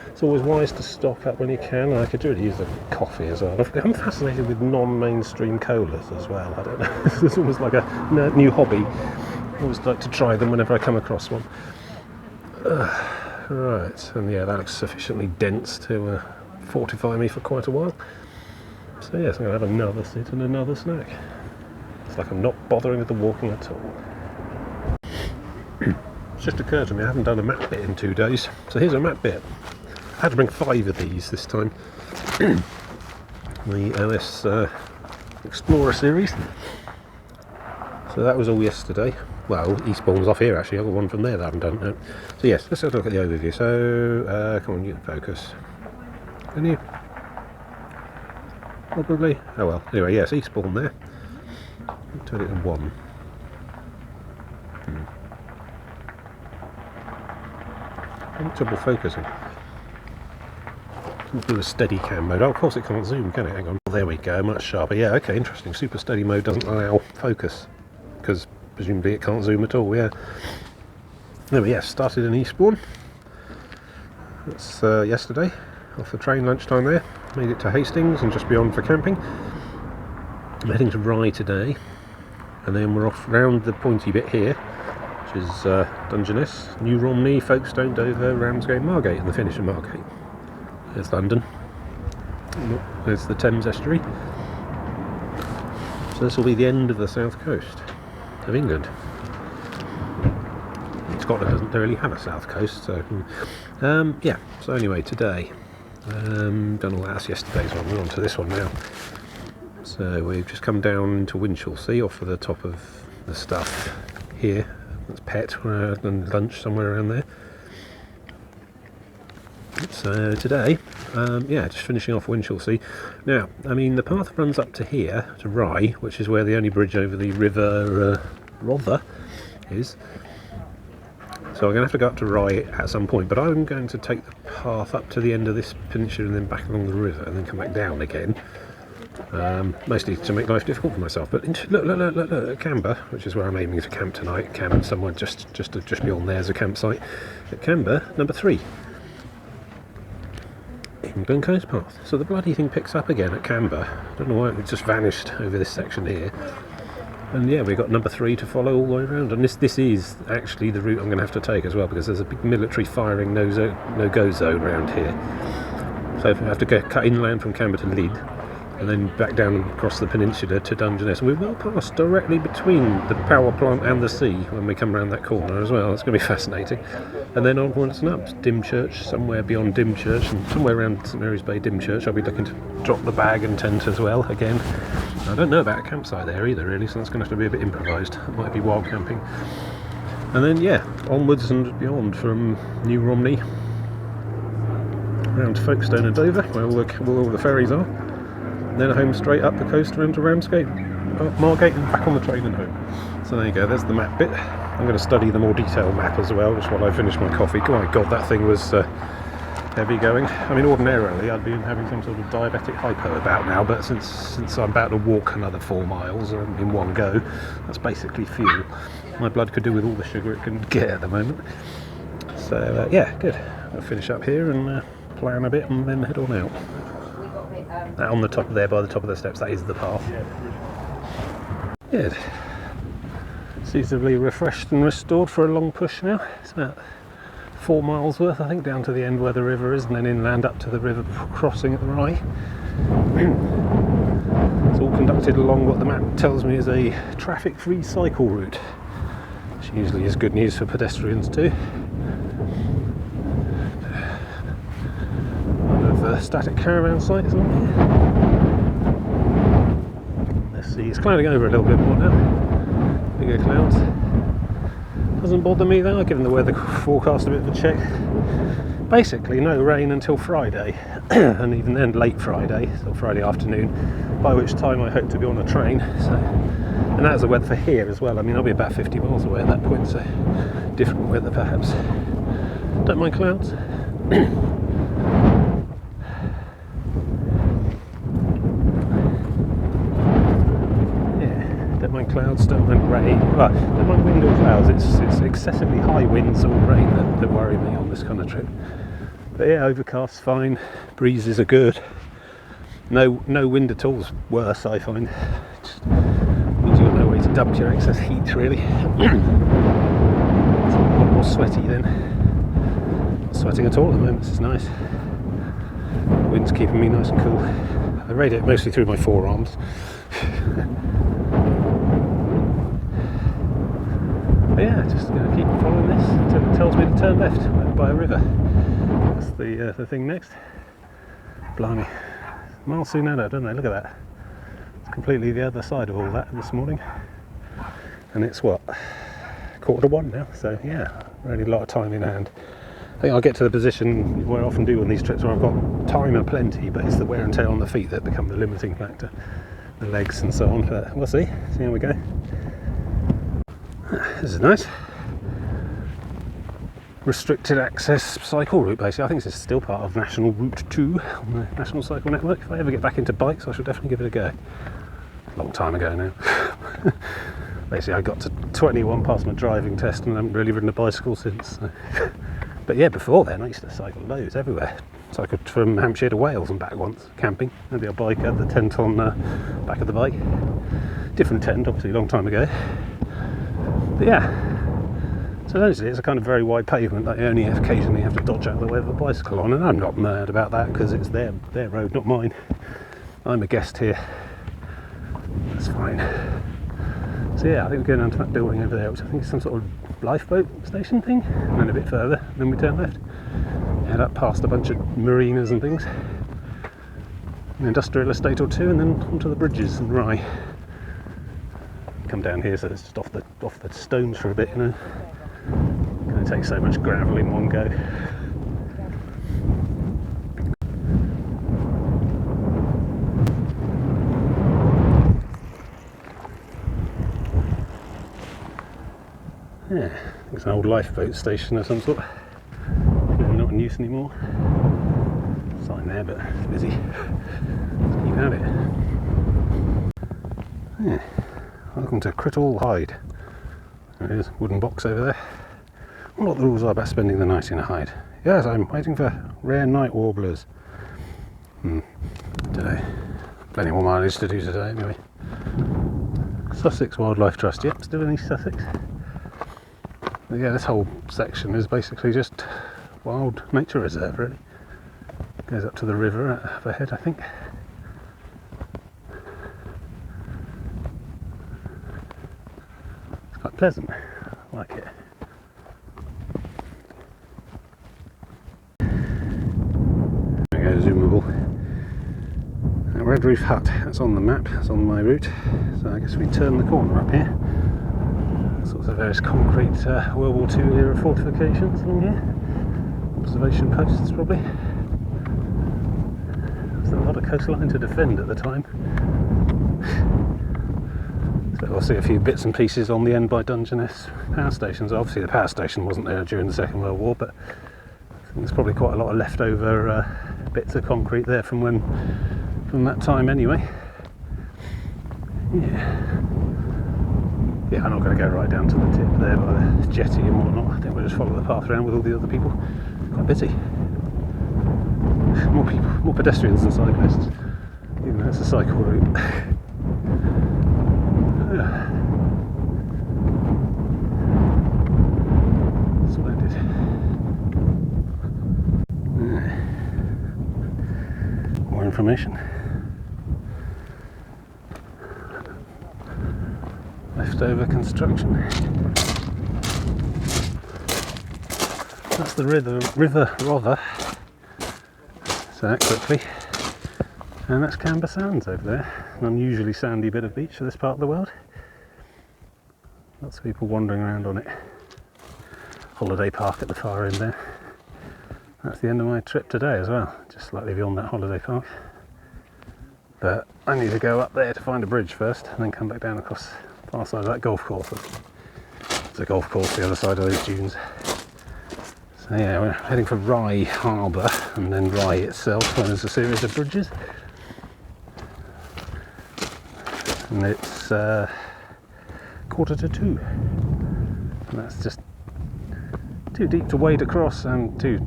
Speaker 1: it's always wise to stock up when you can. I could really use a coffee as well. I'm fascinated with non-mainstream colas as well. I don't know. It's almost like a new hobby. I always like to try them whenever I come across one. Right, and yeah, that looks sufficiently dense to fortify me for quite a while. So yes, I'm going to have another sit and another snack. It's like I'm not bothering with the walking at all. It's just occurred to me I haven't done a map bit in 2 days. So here's a map bit. I had to bring 5 of these this time. The LS Explorer series. So that was all yesterday. Well, Eastbourne's off here actually. I've got one from there that I haven't done. No. So yes, let's have a look at the overview. So, come on, you can focus. Can you? Probably. Oh well. Anyway, yes, Eastbourne there. Turn it to 1. Trouble focusing. Do a steady cam mode. Oh, of course it can't zoom, can it? Hang on. There we go, much sharper. Yeah, okay, interesting. Super steady mode doesn't allow focus because presumably it can't zoom at all. Yeah. Anyway, yes, started in Eastbourne. That's yesterday. Off the train lunchtime there. Made it to Hastings and just beyond for camping. I'm heading to Rye today, and then we're off round the pointy bit here, which is Dungeness, New Romney, Folkestone, Dover, Ramsgate, Margate, and the finish of Margate. There's London. There's the Thames estuary. So this will be the end of the south coast of England. Scotland doesn't really have a south coast, so yeah. So anyway, today done all that. That's yesterday's one. We're on to this one now. So we've just come down to Winchelsea, off of the top of the stuff here. That's Pett, and lunch somewhere around there. So today, yeah, just finishing off Winchelsea. Now, I mean, the path runs up to here, to Rye, which is where the only bridge over the river Rother is. So I'm going to have to go up to Rye at some point, but I'm going to take the path up to the end of this peninsula and then back along the river and then come back down again. Mostly to make life difficult for myself. But look at Camber, which is where I'm aiming to camp tonight. Camber, somewhere just beyond there is a campsite. At Camber, number 3. England Coast Path. So the bloody thing picks up again at Camber. I don't know why it just vanished over this section here. And yeah, we've got number 3 to follow all the way around. And this is actually the route I'm going to have to take as well, because there's a big military firing no-go zone around here. So if I have to cut inland from Camber to Lydd, and then back down across the peninsula to Dungeness. And we will pass directly between the power plant and the sea when we come around that corner as well. It's going to be fascinating. And then onwards and up to Dymchurch, somewhere beyond Dymchurch, and somewhere around St Mary's Bay Dymchurch. I'll be looking to drop the bag and tent as well again. I don't know about a campsite there either really, so that's going to have to be a bit improvised. It might be wild camping. And then yeah, onwards and beyond from New Romney round to Folkestone and Dover, where all the ferries are. And then home straight up the coast around to Ramsgate, up Margate, and back on the train and home. So there you go, there's the map bit. I'm going to study the more detailed map as well, just while I finish my coffee. Oh my god, that thing was heavy going. I mean, ordinarily I'd be having some sort of diabetic hypo about now, but since I'm about to walk another 4 miles in one go, that's basically fuel. My blood could do with all the sugar it can get at the moment. So yeah, good. I'll finish up here and plan a bit and then head on out. That on the top there, by the top of the steps, that is the path. Good. Suitably refreshed and restored for a long push now. It's about 4 miles worth, I think, down to the end where the river is, and then inland up to the river crossing at the Rye. It's all conducted along what the map tells me is a traffic-free cycle route, which usually is good news for pedestrians too. Static caravan sites on here. Let's see, it's clouding over a little bit more now. Bigger clouds. Doesn't bother me though, I've given the weather forecast a bit of a check. Basically no rain until Friday, and even then late Friday, so Friday afternoon, by which time I hope to be on a train. So, and that's the weather for here as well. I mean, I'll be about 50 miles away at that point, so different weather perhaps. Don't mind clouds. Clouds, don't mind rain. Well, don't mind wind or clouds. It's excessively high winds or rain that worry me on this kind of trip. But yeah, overcast fine. Breezes are good. No wind at all is worse, I find. Just means you've got no way to dump your excess heat, really. It's a lot more sweaty then. Not sweating at all at the moment. This is nice. The wind's keeping me nice and cool. I radiate mostly through my forearms. But yeah, just going to keep following this until it tells me to turn left by a river. That's the thing next. Blimey. Miles soon out, don't they? Look at that. It's completely the other side of all that this morning. And it's what? 1:45 now. So yeah, really a lot of time in hand. I think I'll get to the position where I often do on these trips where I've got time aplenty, but it's the wear and tear on the feet that become the limiting factor. The legs and so on. But we'll see. See how we go. This is nice. Restricted access cycle route, basically. I think this is still part of National Route 2 on the National Cycle Network. If I ever get back into bikes, I shall definitely give it a go. Long time ago now. Basically, I got to 21 past my driving test and I haven't really ridden a bicycle since. So. But yeah, before then, I used to cycle loads everywhere. Cycled from Hampshire to Wales and back once, camping. Had the old bike, had the tent on back of the bike. Different tent, obviously, a long time ago. But yeah, so notice it's a kind of very wide pavement that you only occasionally have to dodge out of the way of a bicycle on, and I'm not mad about that because it's their road, not mine. I'm a guest here. That's fine. So yeah, I think we're going down to that building over there, which I think is some sort of lifeboat station thing, and then a bit further, then we turn left. Head up past a bunch of marinas and things, an industrial estate or two, and then onto the bridges and Rye. Come down here, so it's just off the stones for a bit, you know. Going to take so much gravel in one go. Yeah, it's an old lifeboat station of some sort. Not in use anymore. Sign there, but it's busy. Let's keep at it. Yeah. Welcome to Crittall Hyde. There it is, wooden box over there. I wonder what the rules are about spending the night in a hide. Yes, I'm waiting for rare night warblers. Today. Plenty more mileage to do today, anyway. Sussex Wildlife Trust, yep, still in East Sussex. But yeah, this whole section is basically just wild nature reserve, really. Goes up to the river up ahead, I think. pleasant. I like it. There we go, zoomable. That red roof hut, that's on the map, that's on my route. So I guess we turn the corner up here. Sorts of various concrete World War II era fortifications along here. Observation posts probably. There's a lot of coastline to defend at the time. So we'll see a few bits and pieces on the end by Dungeness power stations. Obviously the power station wasn't there during the Second World War, but I think there's probably quite a lot of leftover bits of concrete there from that time anyway. Yeah, I'm not going to go right down to the tip there by the jetty and whatnot. I think we'll just follow the path around with all the other people. Quite busy. More people, more pedestrians than cyclists, even though it's a cycle route. Splendid. More information. Leftover construction. That's the River Rother. So that quickly. And that's Camber Sands over there. An unusually sandy bit of beach for this part of the world. Lots of people wandering around on it. Holiday park at the far end there. That's the end of my trip today as well, just slightly beyond that holiday park. But I need to go up there to find a bridge first and then come back down across the far side of that golf course. There's a golf course the other side of those dunes. So yeah, we're heading for Rye Harbour and then Rye itself, where there's a series of bridges. And it's 1:45. And that's just too deep to wade across and too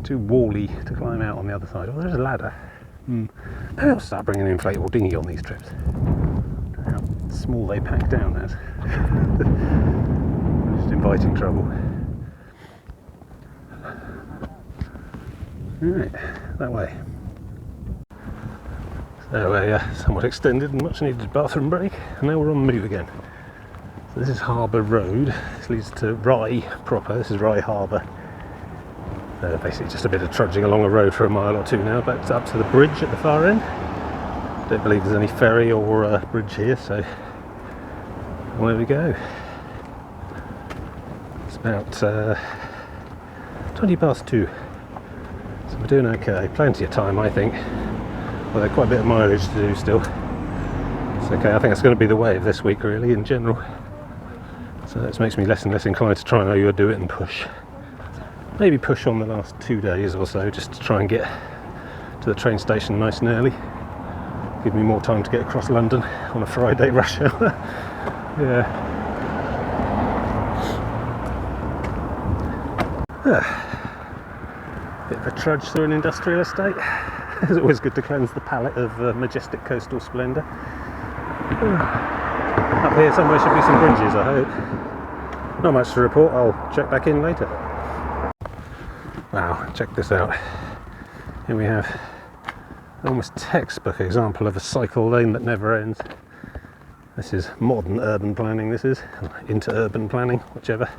Speaker 1: wally to climb out on the other side. Oh, there's a ladder. Maybe I'll start bringing an inflatable dinghy on these trips. How small they pack down as. Just inviting trouble. Right, that way. So a somewhat extended and much needed bathroom break, and now we're on the move again. So this is Harbour Road. This leads to Rye proper. This is Rye Harbour. Basically just a bit of trudging along a road for a mile or two now, back up to the bridge at the far end. Don't believe there's any ferry or bridge here, so away we go. It's about 2:20. So we're doing okay, plenty of time I think, although quite a bit of mileage to do still. It's okay, I think it's going to be the wave this week really in general, so that makes me less and less inclined to try and overdo it and push. Maybe push on the last 2 days or so just to try and get to the train station nice and early, give me more time to get across London on a Friday rush hour. Yeah. Bit of a trudge through an industrial estate. It's always good to cleanse the palate of majestic coastal splendour. Up here somewhere should be some bridges, I hope. Not much to report, I'll check back in later. Wow, check this out. Here we have an almost textbook example of a cycle lane that never ends. This is modern urban planning, this is, inter-urban planning, whichever.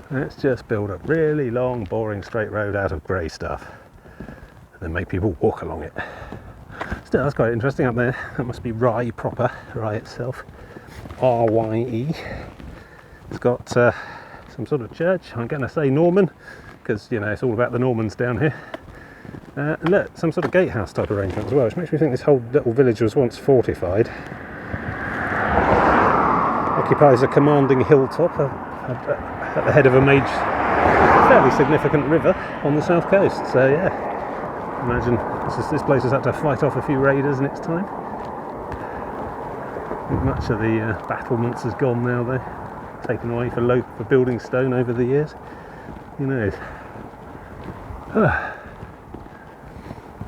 Speaker 1: Let's just build a really long, boring straight road out of grey stuff and then make people walk along it. Still, that's quite interesting up there. That must be Rye proper, Rye itself. R-Y-E. It's got some sort of church, I'm going to say Norman, because, you know, it's all about the Normans down here. And look, some sort of gatehouse type arrangement as well, which makes me think this whole little village was once fortified. Occupies a commanding hilltop at the head of a fairly significant river on the south coast. So yeah, imagine this place has had to fight off a few raiders in its time. I think much of the battlements has gone now though, taken away for building stone over the years. Who knows?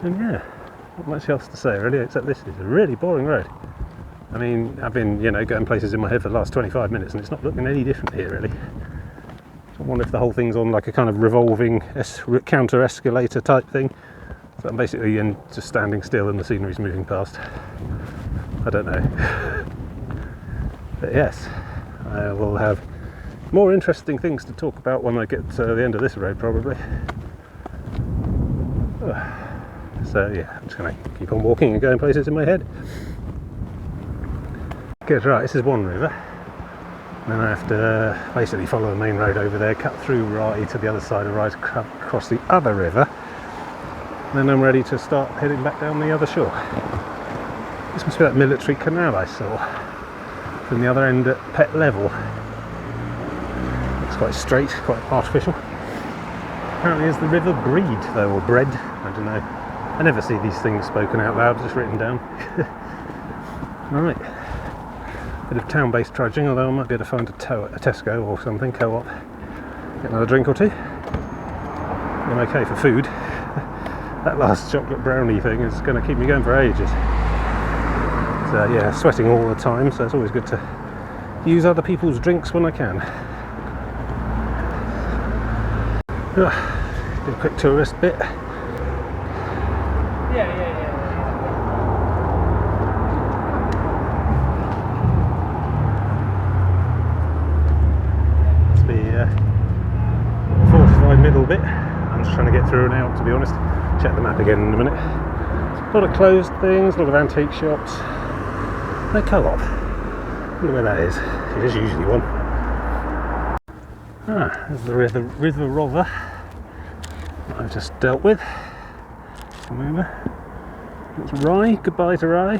Speaker 1: And yeah, not much else to say really, except this is a really boring road. I mean, I've been, you know, going places in my head for the last 25 minutes and it's not looking any different here really. I wonder if the whole thing's on like a kind of revolving counter escalator type thing. So I'm basically just standing still and the scenery's moving past. I don't know. But yes, I will have more interesting things to talk about when I get to the end of this road, probably. So yeah, I'm just going to keep on walking and going places in my head. Good, right, this is one river. Then I have to basically follow the main road over there, cut through Rye to the other side of Rye to cross the other river. Then I'm ready to start heading back down the other shore. This must be that military canal I saw from the other end at Pet Level. Looks quite straight, quite artificial. Apparently it's the River Breed though, or Bread, I don't know. I never see these things spoken out loud, just written down. Right, bit of town-based trudging, although I might be able to find a Tesco or something, co-op. Get another drink or two. I'm okay for food. That last chocolate brownie thing is going to keep me going for ages. So yeah, sweating all the time, so it's always good to use other people's drinks when I can. Do a quick tourist bit.
Speaker 2: Yeah.
Speaker 1: Must be fortified middle bit. I'm just trying to get through and out, to be honest. Check the map again in a minute. A lot of closed things, a lot of antique shops. No co-op. I wonder where that is. It is usually one. Ah, there's the River Rother that I've just dealt with. Come over. It's Rye. Goodbye to Rye.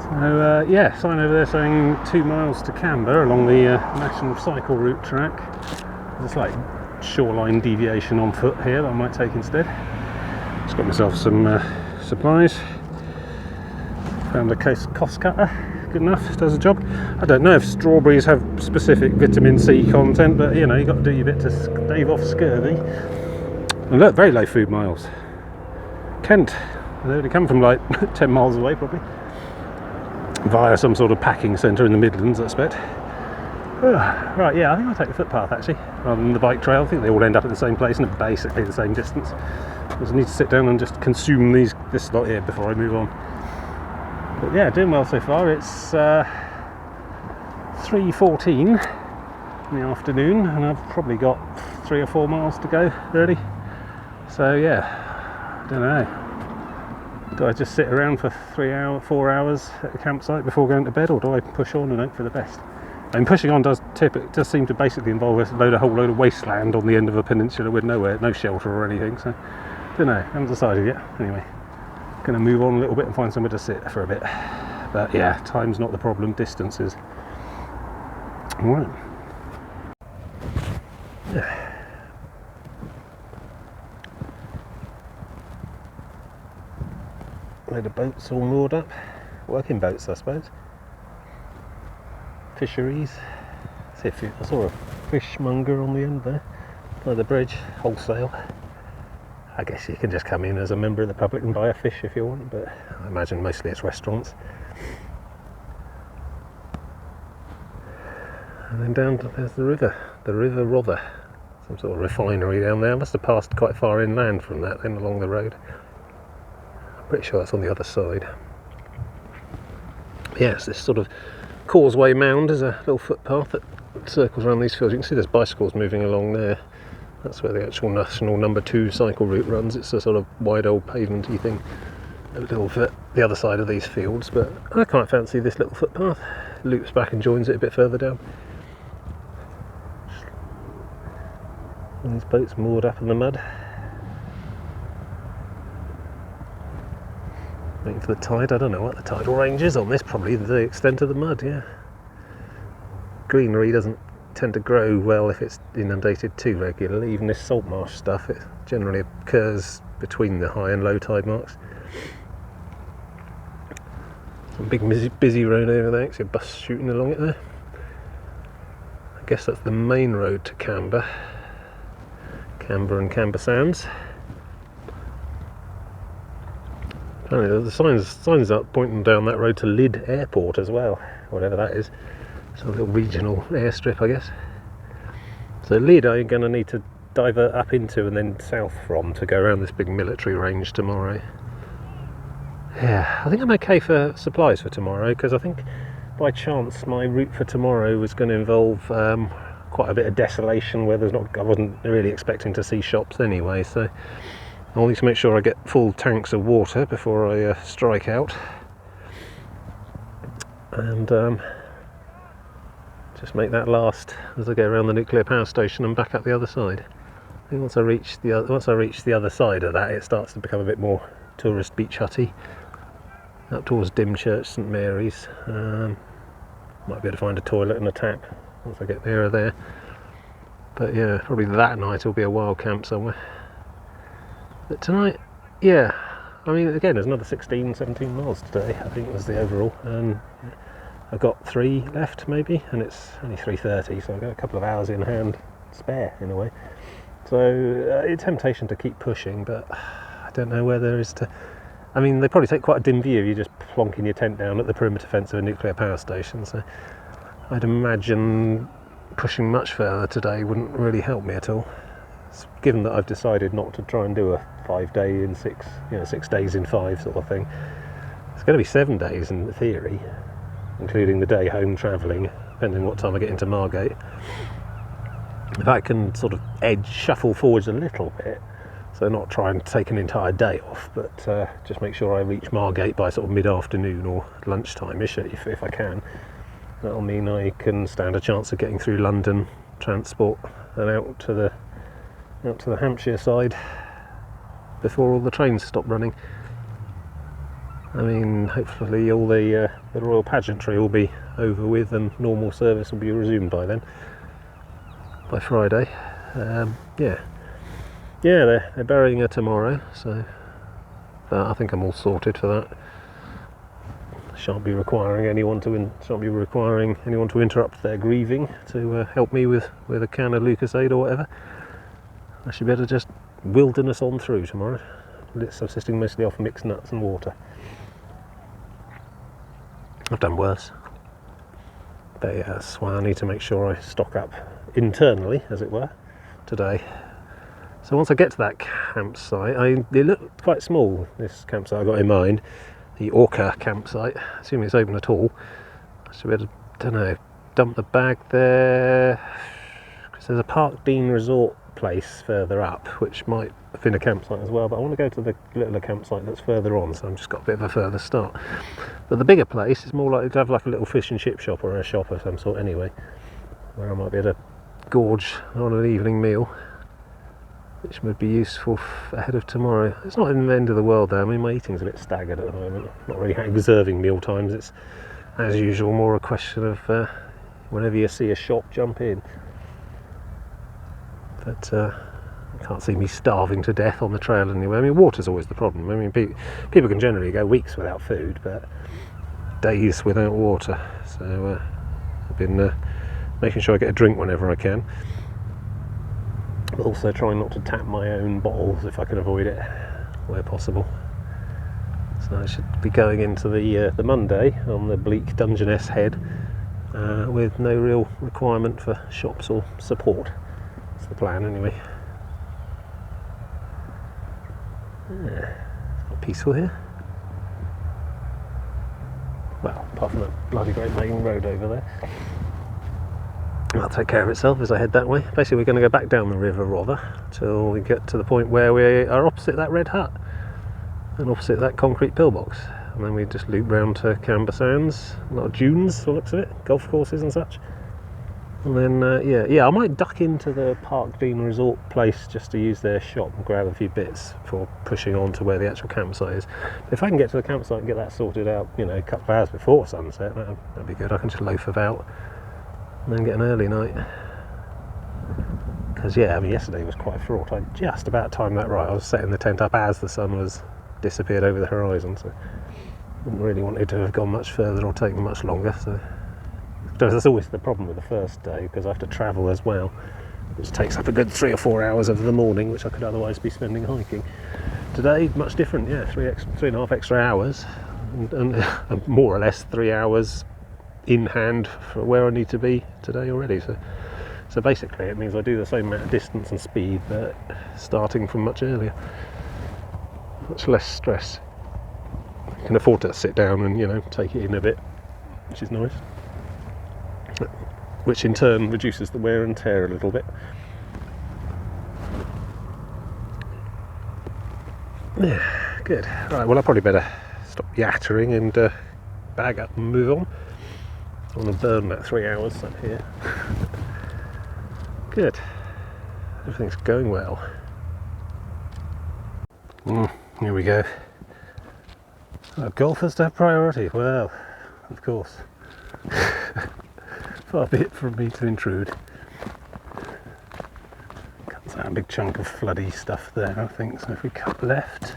Speaker 1: So yeah, sign over there saying 2 miles to Camber along the National Cycle Route track. There's like shoreline deviation on foot here that I might take instead. Just got myself some supplies. Found a cost cutter. Good enough, does the job. I don't know if strawberries have specific vitamin C content, but you know, you've got to do your bit to stave off scurvy. And look, very low food miles. Kent, they only come from like 10 miles away probably. Via some sort of packing centre in the Midlands, I expect. Right, yeah, I think I'll take the footpath actually, rather than the bike trail. I think they all end up at the same place and are basically the same distance. I just need to sit down and just consume this lot here before I move on. But yeah, doing well so far. It's 3:14 in the afternoon and I've probably got 3 or 4 miles to go really. So yeah, I don't know. Do I just sit around for 4 hours at the campsite before going to bed, or do I push on and hope for the best? I mean, pushing on does seem to basically involve a whole load of wasteland on the end of a peninsula with no shelter or anything. So I don't know, I haven't decided yet. Anyway, going to move on a little bit and find somewhere to sit for a bit. But yeah, time's not the problem, distance is. Alright. Load of boats all moored up. Working boats, I suppose. Fisheries. I saw a fishmonger on the end there by the bridge, wholesale. I guess you can just come in as a member of the public and buy a fish if you want, but I imagine mostly it's restaurants. And then down there's the River Rother. Some sort of refinery down there. I must have passed quite far inland from that then along the road. I'm pretty sure that's on the other side. Yes, this sort of causeway mound is a little footpath that circles around these fields. You can see there's bicycles moving along there. That's where the actual national number 2 cycle route runs. It's a sort of wide old pavementy thing a little bit the other side of these fields, but I quite fancy this little footpath. Loops back and joins it a bit further down. And these boats moored up in the mud. Waiting for the tide. I don't know what the tidal range is on this, probably the extent of the mud, yeah. Greenery doesn't tend to grow well if it's inundated too regularly. Even this salt marsh stuff, it generally occurs between the high and low tide marks. Some big busy road over there, actually a bus shooting along it there. I guess that's the main road to Camber and Camber Sands. Apparently the signs up pointing down that road to Lydd Airport as well, whatever that is. It's a little regional airstrip, I guess. So Lydd I'm going to need to divert up into and then south from to go around this big military range tomorrow. Yeah, I think I'm okay for supplies for tomorrow, because I think by chance my route for tomorrow was going to involve quite a bit of desolation where I wasn't really expecting to see shops anyway, so I'll need to make sure I get full tanks of water before I strike out, and just make that last as I go around the nuclear power station and back up the other side. I think once I reach the other side of that, it starts to become a bit more tourist beach hutty, up towards Dymchurch, St Mary's. Might be able to find a toilet and a tap once I get nearer there. But yeah, probably that night will be a wild camp somewhere. But tonight, yeah, I mean, again, there's another 16, 17 miles today, I think was the overall. And I've got 3 left maybe, and it's only 3:30, so I've got a couple of hours in hand spare in a way. So it's temptation to keep pushing, but I don't know where there is to. I mean, they probably take quite a dim view. You're just plonking your tent down at the perimeter fence of a nuclear power station, so I'd imagine pushing much further today wouldn't really help me at all. Given that I've decided not to try and do a 5 day in 6, 6 days in 5 sort of thing. It's going to be 7 days in theory, including the day home travelling, depending on what time I get into Margate. If I can sort of shuffle forwards a little bit, so not try and take an entire day off, but just make sure I reach Margate by sort of mid-afternoon or lunchtime-ish if I can. That'll mean I can stand a chance of getting through London transport and out to the Hampshire side before all the trains stop running. I mean, hopefully all the royal pageantry will be over with and normal service will be resumed by then, by Friday. Yeah, they're burying her tomorrow, so I think I'm all sorted for that. Shan't be requiring anyone to interrupt their grieving to help me with a can of Lucasade or whatever. I should be able to just wilderness on through tomorrow, subsisting mostly off mixed nuts and water. I've done worse, but yeah, that's why I need to make sure I stock up internally, as it were, today. So once I get to that campsite, it looked quite small, this campsite I got in mind, the Orca campsite, assuming it's open at all. I should be able to, don't know, dump the bag there, because there's a Park Dean resort place further up, which might have been a campsite as well, but I want to go to the littler campsite that's further on, so I've just got a bit of a further start. But the bigger place is more likely to have like a little fish and chip shop or a shop of some sort anyway, where I might be able to gorge on an evening meal, which would be useful ahead of tomorrow. It's not in the end of the world though. I mean, my eating's a bit staggered at the moment. I'm not really observing meal times. It's, as usual, more a question of whenever you see a shop, jump in. But I can't see me starving to death on the trail anyway. I mean, water's always the problem. I mean, people can generally go weeks without food, but days without water. So I've been making sure I get a drink whenever I can. But also trying not to tap my own bottles if I can avoid it, where possible. So I should be going into the Monday on the bleak Dungeness head with no real requirement for shops or support. That's the plan anyway. Yeah, it's not peaceful here. Well, apart from that bloody great main road over there. That'll take care of itself as I head that way. Basically, we're going to go back down the river rather till we get to the point where we are opposite that red hut and opposite that concrete pillbox, and then we just loop round to Camber Sands, a lot of dunes, by the looks of it, golf courses and such. And then I might duck into the Park Dean resort place just to use their shop and grab a few bits before pushing on to where the actual campsite is. But if I can get to the campsite and get that sorted out, a couple of hours before sunset, that'd be good. I can just loaf about and then get an early night. Because yesterday was quite fraught. I just about timed that right. I was setting the tent up as the sun was disappeared over the horizon, so I didn't really want it to have gone much further or taken much longer. So that's always the problem with the first day, because I have to travel as well, which takes up a good 3 or 4 hours of the morning, which I could otherwise be spending hiking. Today, much different. 3.5 extra hours, and more or less 3 hours in hand for where I need to be today already. So basically it means I do the same amount of distance and speed, but starting from much earlier. Much less stress. I can afford to sit down and take it in a bit which is nice. Which in turn reduces the wear and tear a little bit. Yeah, good. Right, well I probably better stop yattering and bag up and move on. I want to burn that 3 hours up here. Good. Everything's going well. Here we go. Golf has to have priority. Well, of course. Far be it from me to intrude. Cuts out a big chunk of floody stuff there, I think. So if we cut left,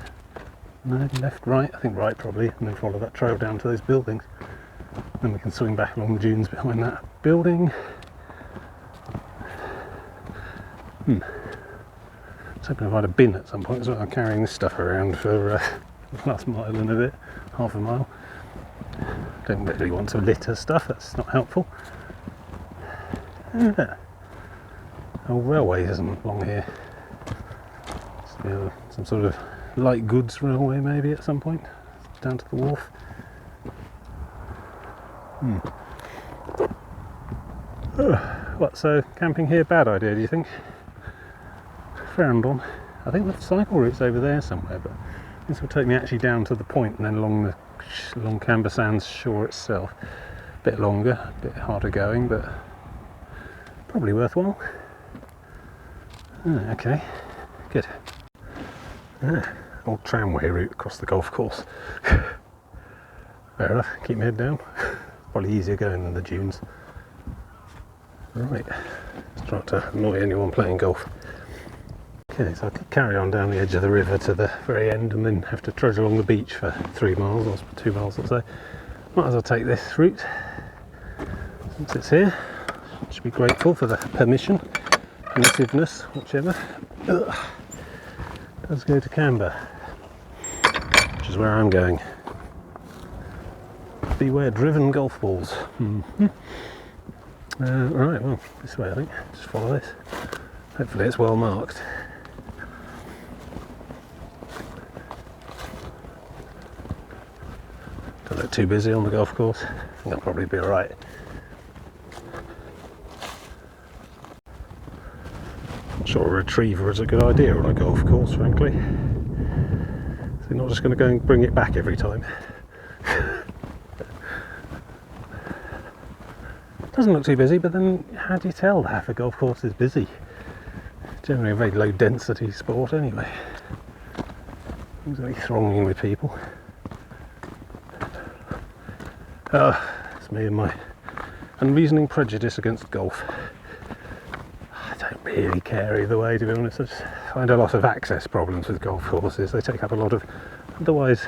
Speaker 1: no, left, right, I think right probably, and then follow that trail down to those buildings. Then we can swing back along the dunes behind that building. I was hoping if I had a bin at some point, so I'm carrying this stuff around for the last mile and a bit, half a mile. Don't really want to litter stuff, that's not helpful. Yeah. Oh, railway isn't along here. Some sort of light goods railway maybe at some point, down to the wharf. What, so camping here, bad idea do you think? Frowned on. I think the cycle route's over there somewhere, but this will take me actually down to the point and then along Camber Sands shore itself. A bit longer, a bit harder going, but probably worthwhile. Okay, good. Old tramway route across the golf course. Fair enough, keep my head down. Probably easier going than the dunes. Right, let's try not to annoy anyone playing golf. Okay, so I could carry on down the edge of the river to the very end and then have to trudge along the beach for 3 miles or 2 miles or so. Might as well take this route since it's here. Should be grateful for the permission, permissiveness, whichever. Let's go to Camber, which is where I'm going. Beware driven golf balls. Right, well, this way I think. Just follow this. Hopefully it's well marked. Don't look too busy on the golf course. I think I'll probably be alright. Not sure a retriever is a good idea on a golf course, frankly. So you're not just going to go and bring it back every time. Doesn't look too busy, but then how do you tell that a golf course is busy? Generally a very low density sport anyway. It's very thronging with people. It's me and my unreasoning prejudice against golf. I don't really care either way, to be honest. I just find a lot of access problems with golf courses. They take up a lot of otherwise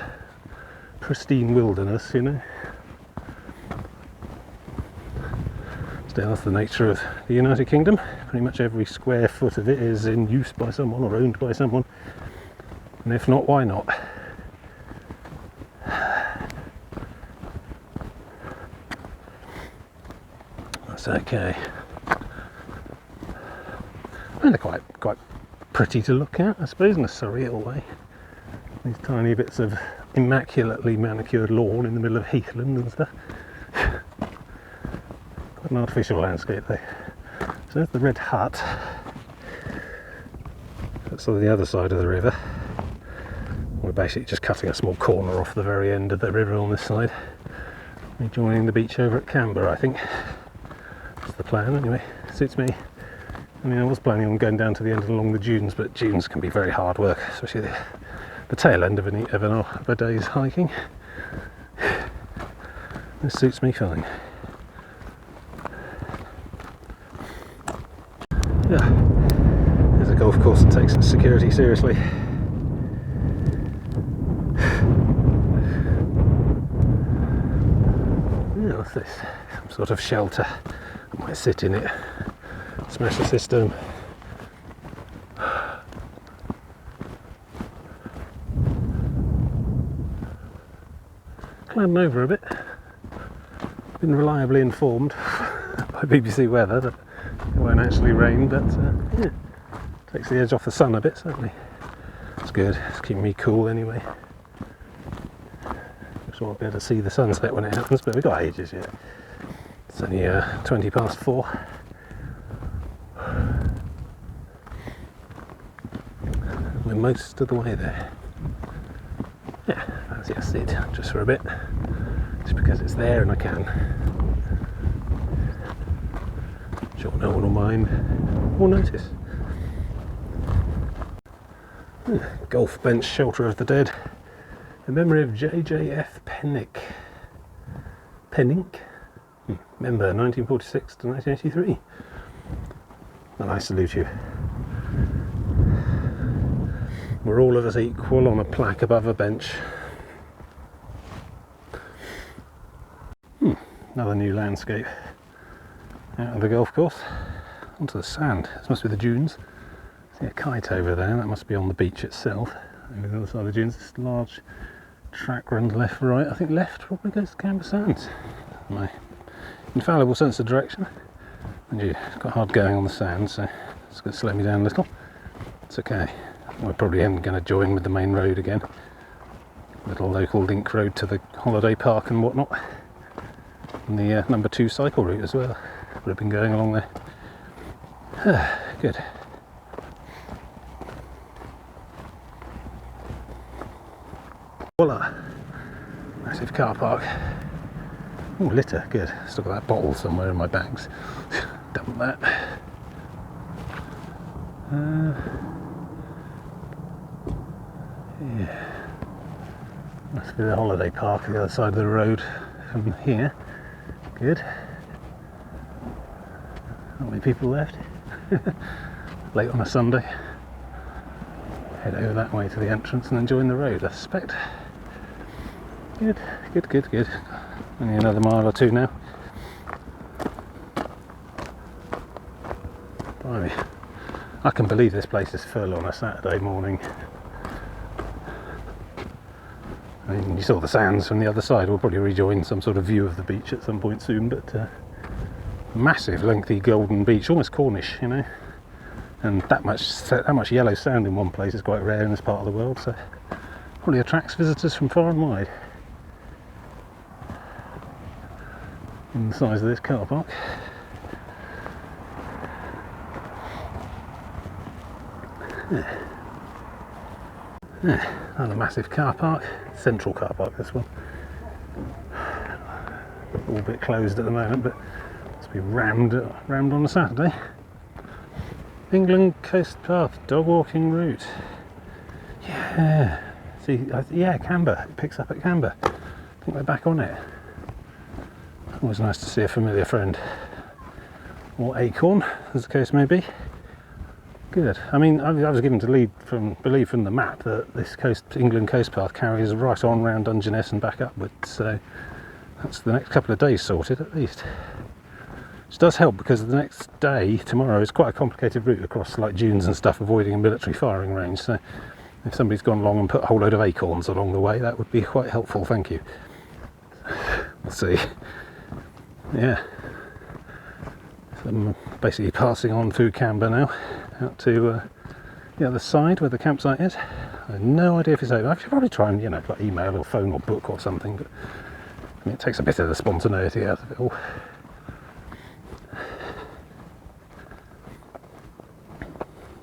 Speaker 1: pristine wilderness, you know. Still, that's the nature of the United Kingdom. Pretty much every square foot of it is in use by someone or owned by someone. And if not, why not? That's okay. And they're quite pretty to look at, I suppose, in a surreal way. These tiny bits of immaculately manicured lawn in the middle of heathland and stuff. Quite an artificial landscape there. So there's the red hut. That's on the other side of the river. We're basically just cutting a small corner off the very end of the river on this side. Rejoining the beach over at Camber, I think. That's the plan anyway. Suits me. I mean, I was planning on going down to the end along the dunes, but dunes can be very hard work, especially the tail end of a day's hiking. This suits me fine. Yeah, there's a golf course that takes its security seriously. Yeah, what's this? Some sort of shelter. I might sit in it, smash the system. Clouding over a bit. Been reliably informed by BBC weather that it won't actually rain, but yeah, takes the edge off the sun a bit, certainly. It's good, it's keeping me cool anyway. sure I'll be able to see the sunset when it happens, but we've got ages yet. It's only 20 past 4. We're most of the way there. Yeah, fancy a sit just for a bit, just because it's there and I can. Sure no one will mind or notice. Golf bench shelter of the dead. In memory of JJF Pennick. Member 1946 to 1983. And I salute you. We're all of us equal on a plaque above a bench. Another new landscape. Out of the golf course. Onto the sand. This must be the dunes. See a kite over there, that must be on the beach itself. Over the other side of the dunes, this large track runs left, right. I think left probably goes to Camber Sands. My infallible sense of direction. And it's got hard going on the sand, so it's going to slow me down a little. It's okay. We're probably going to join with the main road again. Little local link road to the holiday park and whatnot. And the number 2 cycle route as well. Would have been going along there. Good. Voila! Massive car park. Oh, litter, good. Still got that bottle somewhere in my bags. Dump that. Yeah. Must be the holiday park on the other side of the road from here. Good. Not many people left. Late on a Sunday. Head over that way to the entrance and then join the road, I suspect. Good. Only another mile or two now. Blimey. I can believe this place is full on a Saturday morning. I mean, you saw the sands from the other side. We'll probably rejoin some sort of view of the beach at some point soon, but massive, lengthy golden beach, almost Cornish, you know. And that much yellow sand in one place is quite rare in this part of the world, so probably attracts visitors from far and wide. In the size of this car park. Another massive car park, central car park this one. All a bit closed at the moment, but must be rammed on a Saturday. England Coast Path, dog walking route. Yeah, see, yeah, Camber, it picks up at Camber. I think we're back on it. Always nice to see a familiar friend. Or acorn, as the case may be. Good. I mean, I was given to believe from the map that this England Coast Path carries right on round Dungeness and back upwards, so that's the next couple of days sorted at least. Which does help because the next day, tomorrow, is quite a complicated route across like dunes and stuff, avoiding a military firing range, so if somebody's gone along and put a whole load of acorns along the way, that would be quite helpful, thank you. We'll see. Yeah. So I'm basically passing on through Camber now, out to the other side where the campsite is. I have no idea if it's over. I should probably try and, like email or phone or book or something, but I mean, it takes a bit of the spontaneity out of it all.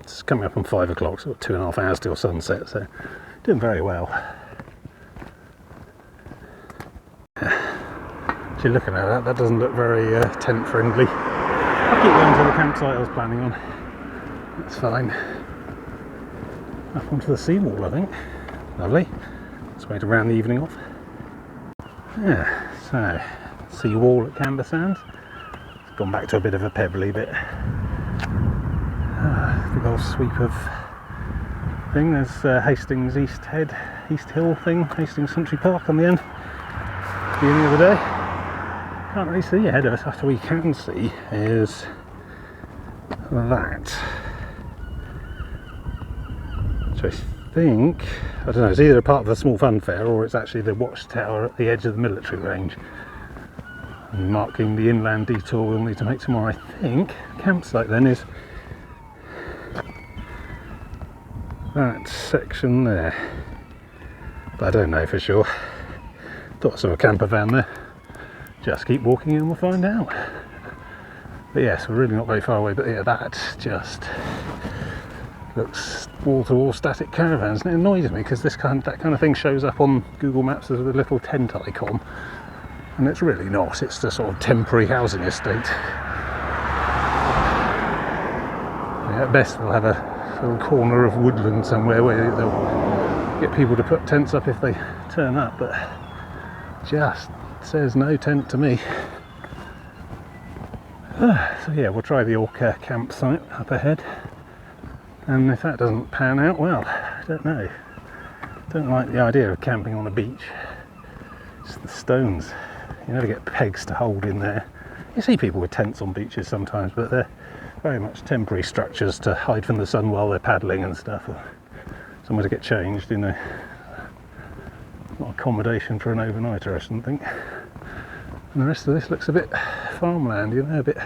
Speaker 1: It's coming up on 5 o'clock, so 2.5 hours till sunset, so doing very well. Actually, looking at that doesn't look very tent friendly. I'll keep going to the campsite I was planning on. That's fine. Up onto the seawall, I think. Lovely. Let's wait to round the evening off. Yeah, so seawall at Camber Sands. It's gone back to a bit of a pebbly bit. Big old sweep of thing. There's Hastings East Hill thing, Hastings Country Park on the end. Beginning of the day. Can't really see ahead of us. What we can see is that. So I think, I don't know, it's either a part of a small fun fair or it's actually the watchtower at the edge of the military range. And marking the inland detour we'll need to make tomorrow. I think campsite then is that section there. But I don't know for sure. Thought I saw a camper van there. Just keep walking and we'll find out. But yes, we're really not very far away, but yeah, that just looks wall-to-wall static caravans, and it annoys me because that kind of thing shows up on Google Maps as a little tent icon, and it's really not. It's the sort of temporary housing estate. Yeah, at best they'll have a little corner of woodland somewhere where they'll get people to put tents up if they turn up, but just says no tent to me. So yeah, we'll try the Orca campsite up ahead, and if that doesn't pan out, well, I don't know. Don't like the idea of camping on a beach. It's the stones. You never get pegs to hold in there. You see people with tents on beaches sometimes, but they're very much temporary structures to hide from the sun while they're paddling and stuff, or somewhere to get changed, you know. Not accommodation for an overnighter or something. And the rest of this looks a bit farmland, you know, a bit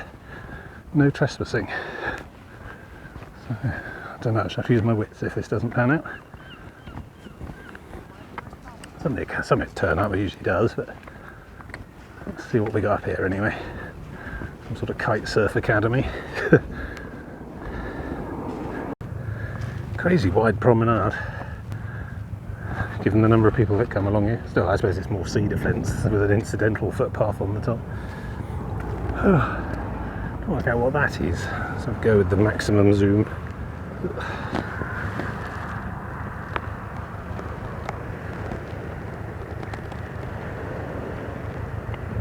Speaker 1: no trespassing. So, I don't know, I'll have to use my wits if this doesn't pan out. Something turn up, it usually does, but let's see what we got up here anyway. Some sort of kite surf academy. Crazy wide promenade, given the number of people that come along here. Still, I suppose it's more cedar fence with an incidental footpath on the top. Don't work out what that is, so I'll go with the maximum zoom. You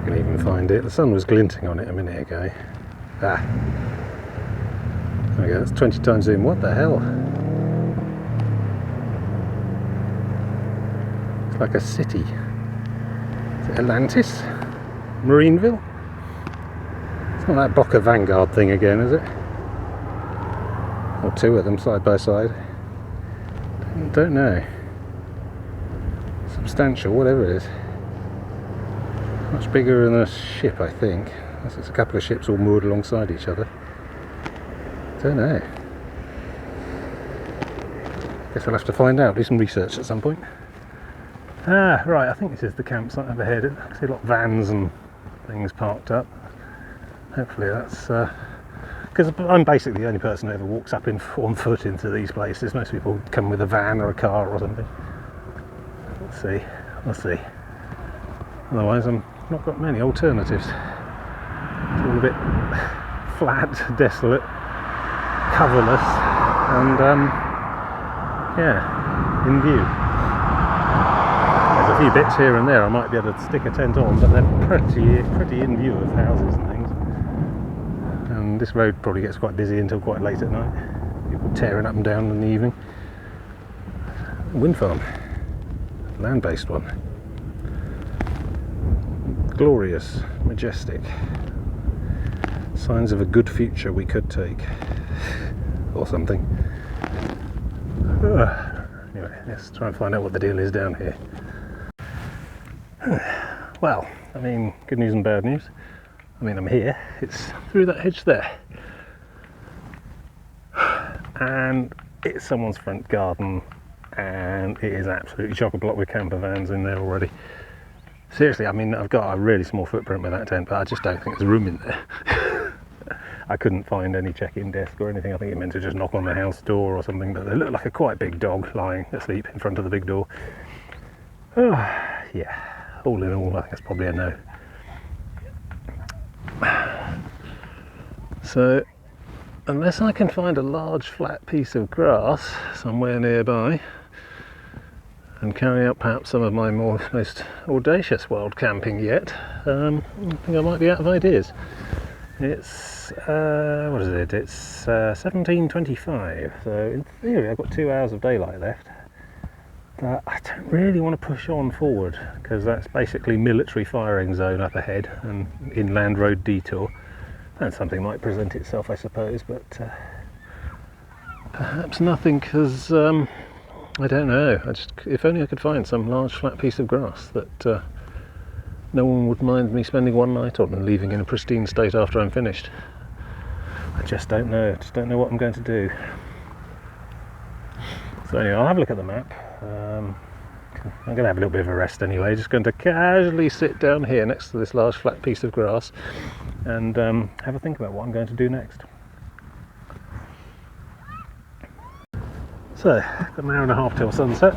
Speaker 1: can even find it. The sun was glinting on it a minute ago. Ah, there we go, that's 20 times zoom. What the hell? Like a city. Is it Atlantis? Marineville? It's not that Boca Vanguard thing again, is it? Or two of them side by side. Don't know. Substantial, whatever it is. Much bigger than a ship, I think. Unless it's a couple of ships all moored alongside each other. Don't know. Guess I'll have to find out, do some research at some point. Ah, right, I think this is the campsite overhead. I see a lot of vans and things parked up. Hopefully that's... because I'm basically the only person who ever walks up on foot into these places. Most people come with a van or a car or something. Let's see, we'll see. Otherwise I've not got many alternatives. It's all a bit flat, desolate, coverless, and yeah, in view. A few bits here and there I might be able to stick a tent on, but they're pretty in view of houses and things. And this road probably gets quite busy until quite late at night. People tearing up and down in the evening. Wind farm, land-based one. Glorious, majestic. Signs of a good future we could take, or something. Anyway, let's try and find out what the deal is down here. Well, I mean, good news and bad news. I mean, I'm here. It's through that hedge there. And it's someone's front garden, and it is absolutely chock-a-block with camper vans in there already. Seriously, I mean, I've got a really small footprint with that tent, but I just don't think there's room in there. I couldn't find any check-in desk or anything. I think it meant to just knock on the house door or something, but they look like a quite big dog lying asleep in front of the big door. Oh, yeah. All in all, I think it's probably a no. So, unless I can find a large flat piece of grass somewhere nearby and carry out perhaps some of my most audacious wild camping yet, I think I might be out of ideas. It's, what is it? It's 17:25, so in theory I've got 2 hours of daylight left. But I don't really want to push on forward because that's basically military firing zone up ahead and inland road detour. And something might present itself, I suppose, but perhaps nothing because I don't know. If only I could find some large flat piece of grass that no one would mind me spending one night on and leaving in a pristine state after I'm finished. I just don't know. I just don't know what I'm going to do. So anyway, I'll have a look at the map. I'm going to have a little bit of a rest anyway, just going to casually sit down here next to this large flat piece of grass and have a think about what I'm going to do next. So, got an hour and a half till sunset.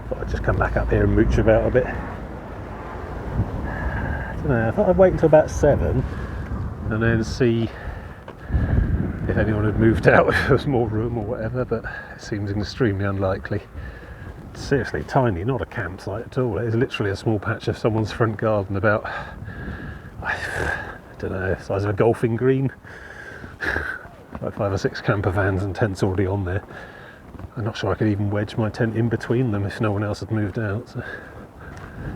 Speaker 1: Thought I'd just come back up here and mooch about a bit. I don't know, I thought I'd wait until about 7 and then see if anyone had moved out, if there was more room or whatever, but it seems extremely unlikely. It's seriously tiny, not a campsite at all. It is literally a small patch of someone's front garden about, I don't know, the size of a golfing green. Like 5 or 6 camper vans and tents already on there. I'm not sure I could even wedge my tent in between them if no one else had moved out. So.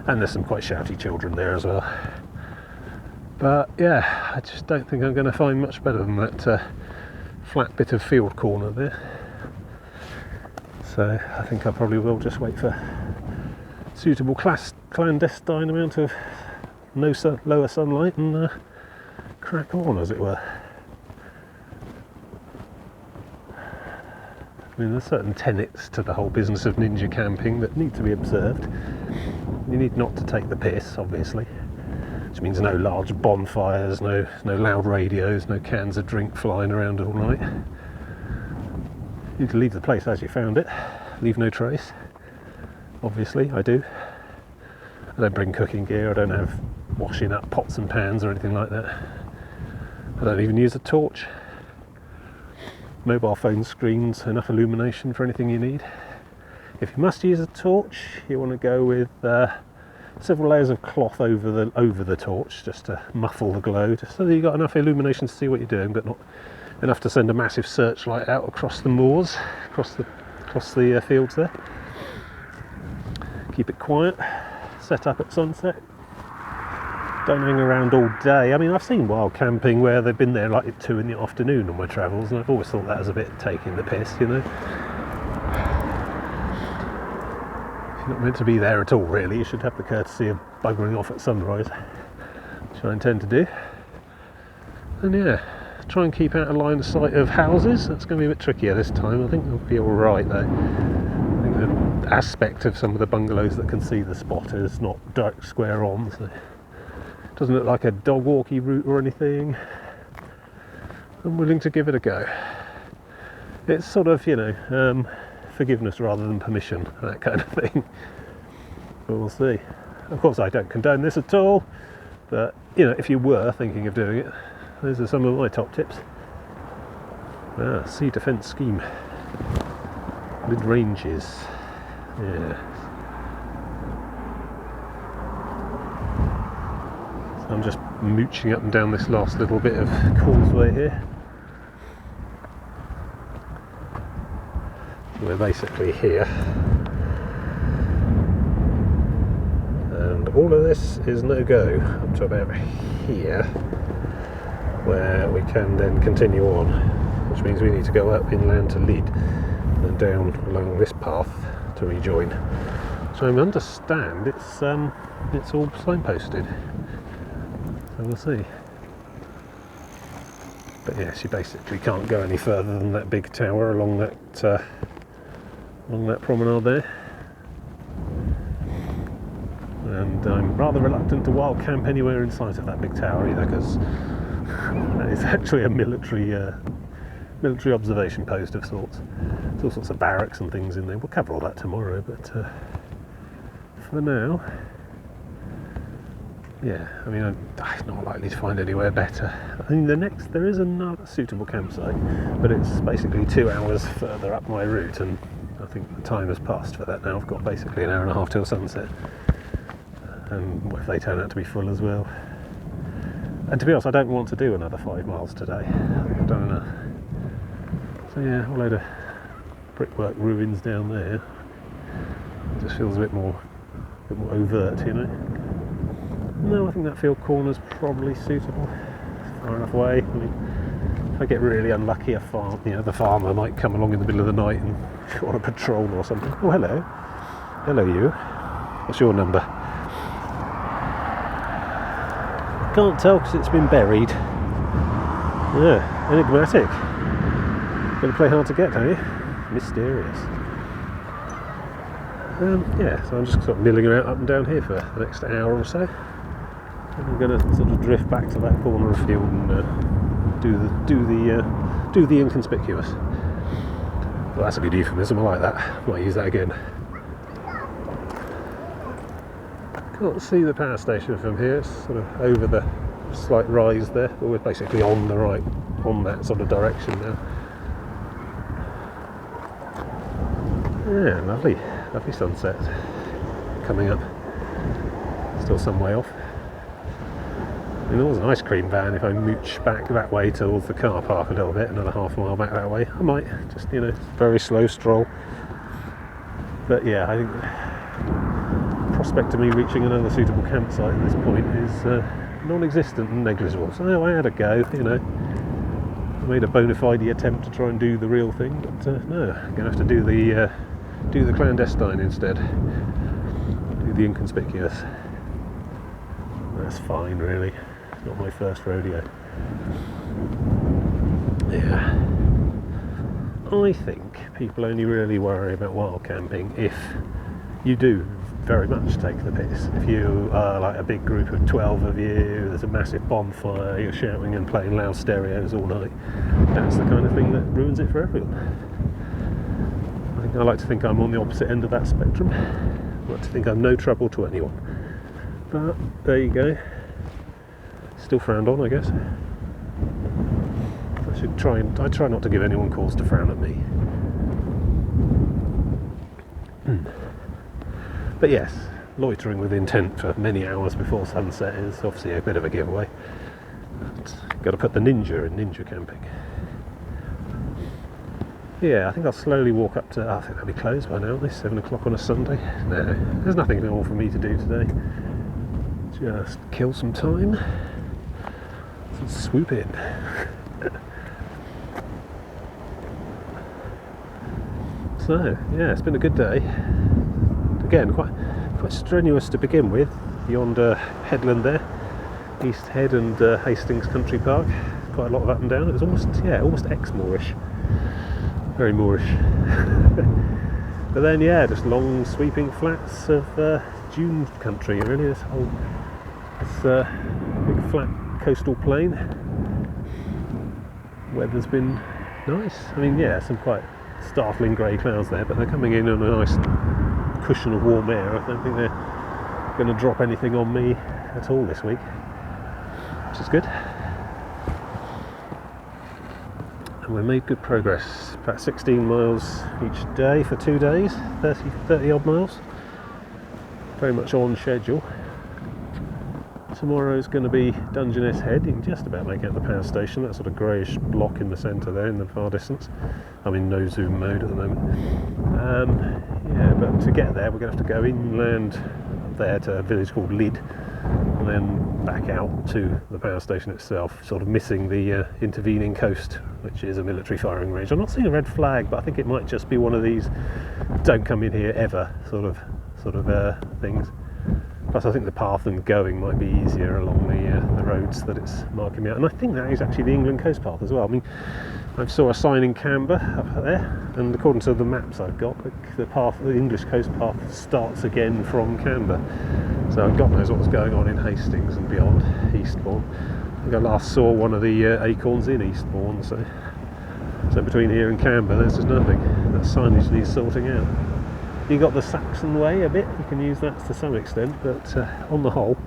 Speaker 1: And there's some quite shouty children there as well. But yeah, I just don't think I'm going to find much better than that flat bit of field corner there. So I think I probably will just wait for suitable clandestine amount of lower sunlight and crack on, as it were. I mean, there's certain tenets to the whole business of ninja camping that need to be observed. You need not to take the piss, obviously, which means no large bonfires, no loud radios, no cans of drink flying around all night. You can leave the place as you found it, leave no trace. Obviously, I do. I don't bring cooking gear, I don't have washing up pots and pans or anything like that. I don't even use a torch. Mobile phone screens, enough illumination for anything you need. If you must use a torch, you want to go with several layers of cloth over the torch, just to muffle the glow, just so that you've got enough illumination to see what you're doing, but not enough to send a massive searchlight out across the moors, across the fields there. Keep it quiet, set up at sunset. Don't hang around all day. I mean, I've seen wild camping where they've been there like at 2 in the afternoon on my travels, and I've always thought that was a bit taking the piss, you know. If you're not meant to be there at all, really, you should have the courtesy of buggering off at sunrise, which I intend to do. And yeah, try and keep out of line of sight of houses. That's going to be a bit trickier this time. I think it'll be alright though. I think the aspect of some of the bungalows that can see the spot is not direct square on, so it doesn't look like a dog walkie route or anything. I'm willing to give it a go. It's sort of, you know, forgiveness rather than permission, that kind of thing. But we'll see. Of course, I don't condone this at all, but you know, if you were thinking of doing it, those are some of my top tips. Sea defence scheme. Mid-ranges. Yeah. So I'm just mooching up and down this last little bit of causeway here. We're basically here. And all of this is no go up to about here, where we can then continue on, which means we need to go up inland to Lyd and then down along this path to rejoin. So I understand it's all signposted, so we'll see. But yes, you basically can't go any further than that big tower along that promenade there. And I'm rather reluctant to wild camp anywhere in sight of that big tower either, because it's actually a military observation post of sorts. There's all sorts of barracks and things in there. We'll cover all that tomorrow, but for now, yeah, I mean, I'm not likely to find anywhere better. I mean, there is another suitable campsite, but it's basically 2 hours further up my route, and I think the time has passed for that now. I've got basically an hour and a half till sunset, and if they turn out to be full as well. And to be honest, I don't want to do another 5 miles today. I think I've done enough. So yeah, a load of brickwork ruins down there. It just feels a bit more overt, you know. No, I think that field corner's probably suitable. It's far enough away. I mean, if I get really unlucky, the farmer might come along in the middle of the night and go on a patrol or something. Oh, hello. Hello, you. What's your number? Can't tell because it's been buried. Yeah, enigmatic. Gonna play hard to get, don't you? Mysterious. Yeah, so I'm just sort of milling around up and down here for the next hour or so. And I'm going to sort of drift back to that corner of field and do the inconspicuous. Well, that's a good euphemism. I like that. Might use that again. Can't see the power station from here. It's sort of over the slight rise there, but we're basically on the right, on that sort of direction now. Yeah, lovely sunset coming up. Still some way off. I mean, there was an ice cream van. If I mooch back that way towards the car park a little bit, another half mile back that way, I might just, very slow stroll. But yeah, I think the prospect of me reaching another suitable campsite at this point is non-existent and negligible. So I had a go, I made a bona fide attempt to try and do the real thing, but no, I'm going to have to do the clandestine instead. Do the inconspicuous. That's fine, really. It's not my first rodeo. Yeah. I think people only really worry about wild camping if you do very much take the piss. If you are like a big group of 12 of you, there's a massive bonfire, you're shouting and playing loud stereos all night, that's the kind of thing that ruins it for everyone. I like to think I'm on the opposite end of that spectrum. I like to think I'm no trouble to anyone. But there you go. Still frowned on, I guess. I try not to give anyone cause to frown at me. But yes, loitering with intent for many hours before sunset is obviously a bit of a giveaway. Got to put the ninja in ninja camping. Yeah, I think I'll slowly walk up to... I think that'll be closed by now, this 7 o'clock on a Sunday. No, there's nothing more for me to do today. Just kill some time and swoop in. So, yeah, it's been a good day. Again, quite strenuous to begin with. Beyond headland there, East Head and Hastings Country Park. Quite a lot of up and down. It was almost ex-Moorish. Very Moorish. But then, yeah, just long sweeping flats of dune country. Really, this big flat coastal plain. Weather's been nice. I mean, yeah, some quite startling grey clouds there, but they're coming in on a nice cushion of warm air. I don't think they're going to drop anything on me at all this week, which is good. And we made good progress, about 16 miles each day for 2 days, 30 odd miles, very much on schedule. Tomorrow's going to be Dungeness Head. You can just about make out the power station, that sort of greyish block in the centre there in the far distance. I'm in no zoom mode at the moment. Yeah, but to get there we're going to have to go inland there to a village called Lydd, and then back out to the power station itself, sort of missing the intervening coast, which is a military firing range. I'm not seeing a red flag, but I think it might just be one of these don't come in here ever sort of things. Plus I think the path and going might be easier along the roads that it's marking me out. And I think that is actually the England coast path as well. I mean, I saw a sign in Camber up there, and according to the maps I've got, the English coast path starts again from Camber. So God knows what was going on in Hastings and beyond, Eastbourne. I think I last saw one of the acorns in Eastbourne, so between here and Camber there's just nothing. That signage needs sorting out. You got the Saxon way a bit, you can use that to some extent, but on the whole,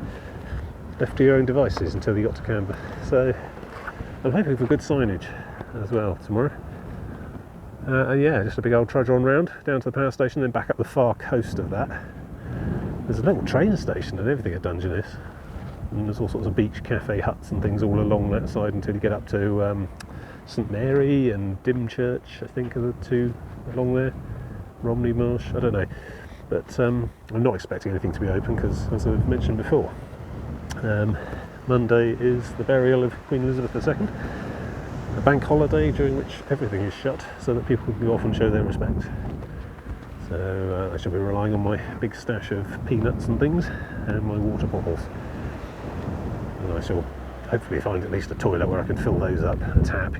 Speaker 1: left to your own devices until you got to Camber. So I'm hoping for good signage as well tomorrow. And yeah, just a big old trudge on round down to the power station, then back up the far coast of that. There's a little train station and everything at Dungeness, and there's all sorts of beach cafe huts and things all along that side until you get up to St Mary and Dymchurch, I think, are the two along there. Romney Marsh, I don't know, but I'm not expecting anything to be open because, as I've mentioned before, Monday is the burial of Queen Elizabeth II, a bank holiday during which everything is shut so that people can go off and show their respect. So I shall be relying on my big stash of peanuts and things and my water bottles, and I shall hopefully find at least a toilet where I can fill those up, a tap,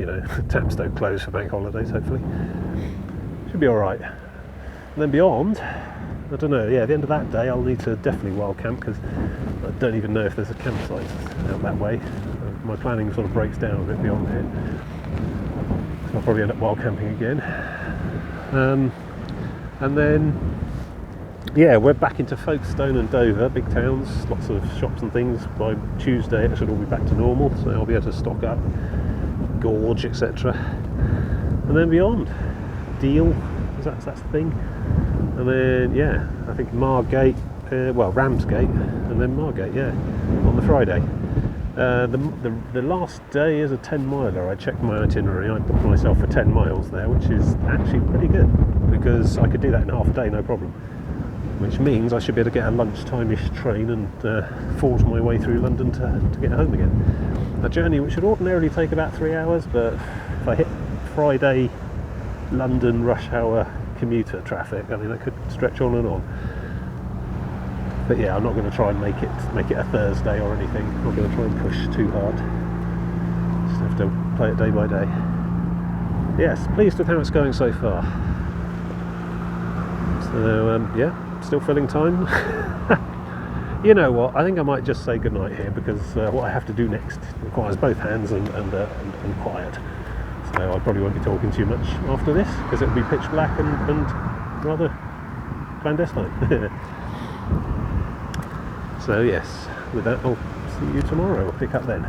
Speaker 1: taps don't close for bank holidays, hopefully. Should be alright. And then beyond, I don't know. Yeah, at the end of that day, I'll need to definitely wild camp because I don't even know if there's a campsite out that way. My planning sort of breaks down a bit beyond here. So I'll probably end up wild camping again. And then, yeah, we're back into Folkestone and Dover, big towns, lots of shops and things. By Tuesday, it should all be back to normal, so I'll be able to stock up, gorge, etc. And then beyond, Deal, that's the thing. And then, yeah, I think Margate, Ramsgate, and then Margate, yeah, on the Friday. The last day is a 10-miler. I checked my itinerary. I booked myself for 10 miles there, which is actually pretty good because I could do that in half a day, no problem. Which means I should be able to get a lunchtime-ish train and forge my way through London to get home again. A journey which should ordinarily take about 3 hours, but if I hit Friday London rush hour commuter traffic, I mean that could stretch on and on. But yeah, I'm not going to try and make it a Thursday or anything. I'm not going to try and push too hard. Just have to play it day by day. Yes, pleased with how it's going so far. So yeah, still filling time. You know what? I think I might just say goodnight here because what I have to do next requires both hands and quiet. So I probably won't be talking too much after this because it'll be pitch black and rather clandestine. So yes, with that I'll see you tomorrow. I'll pick up then.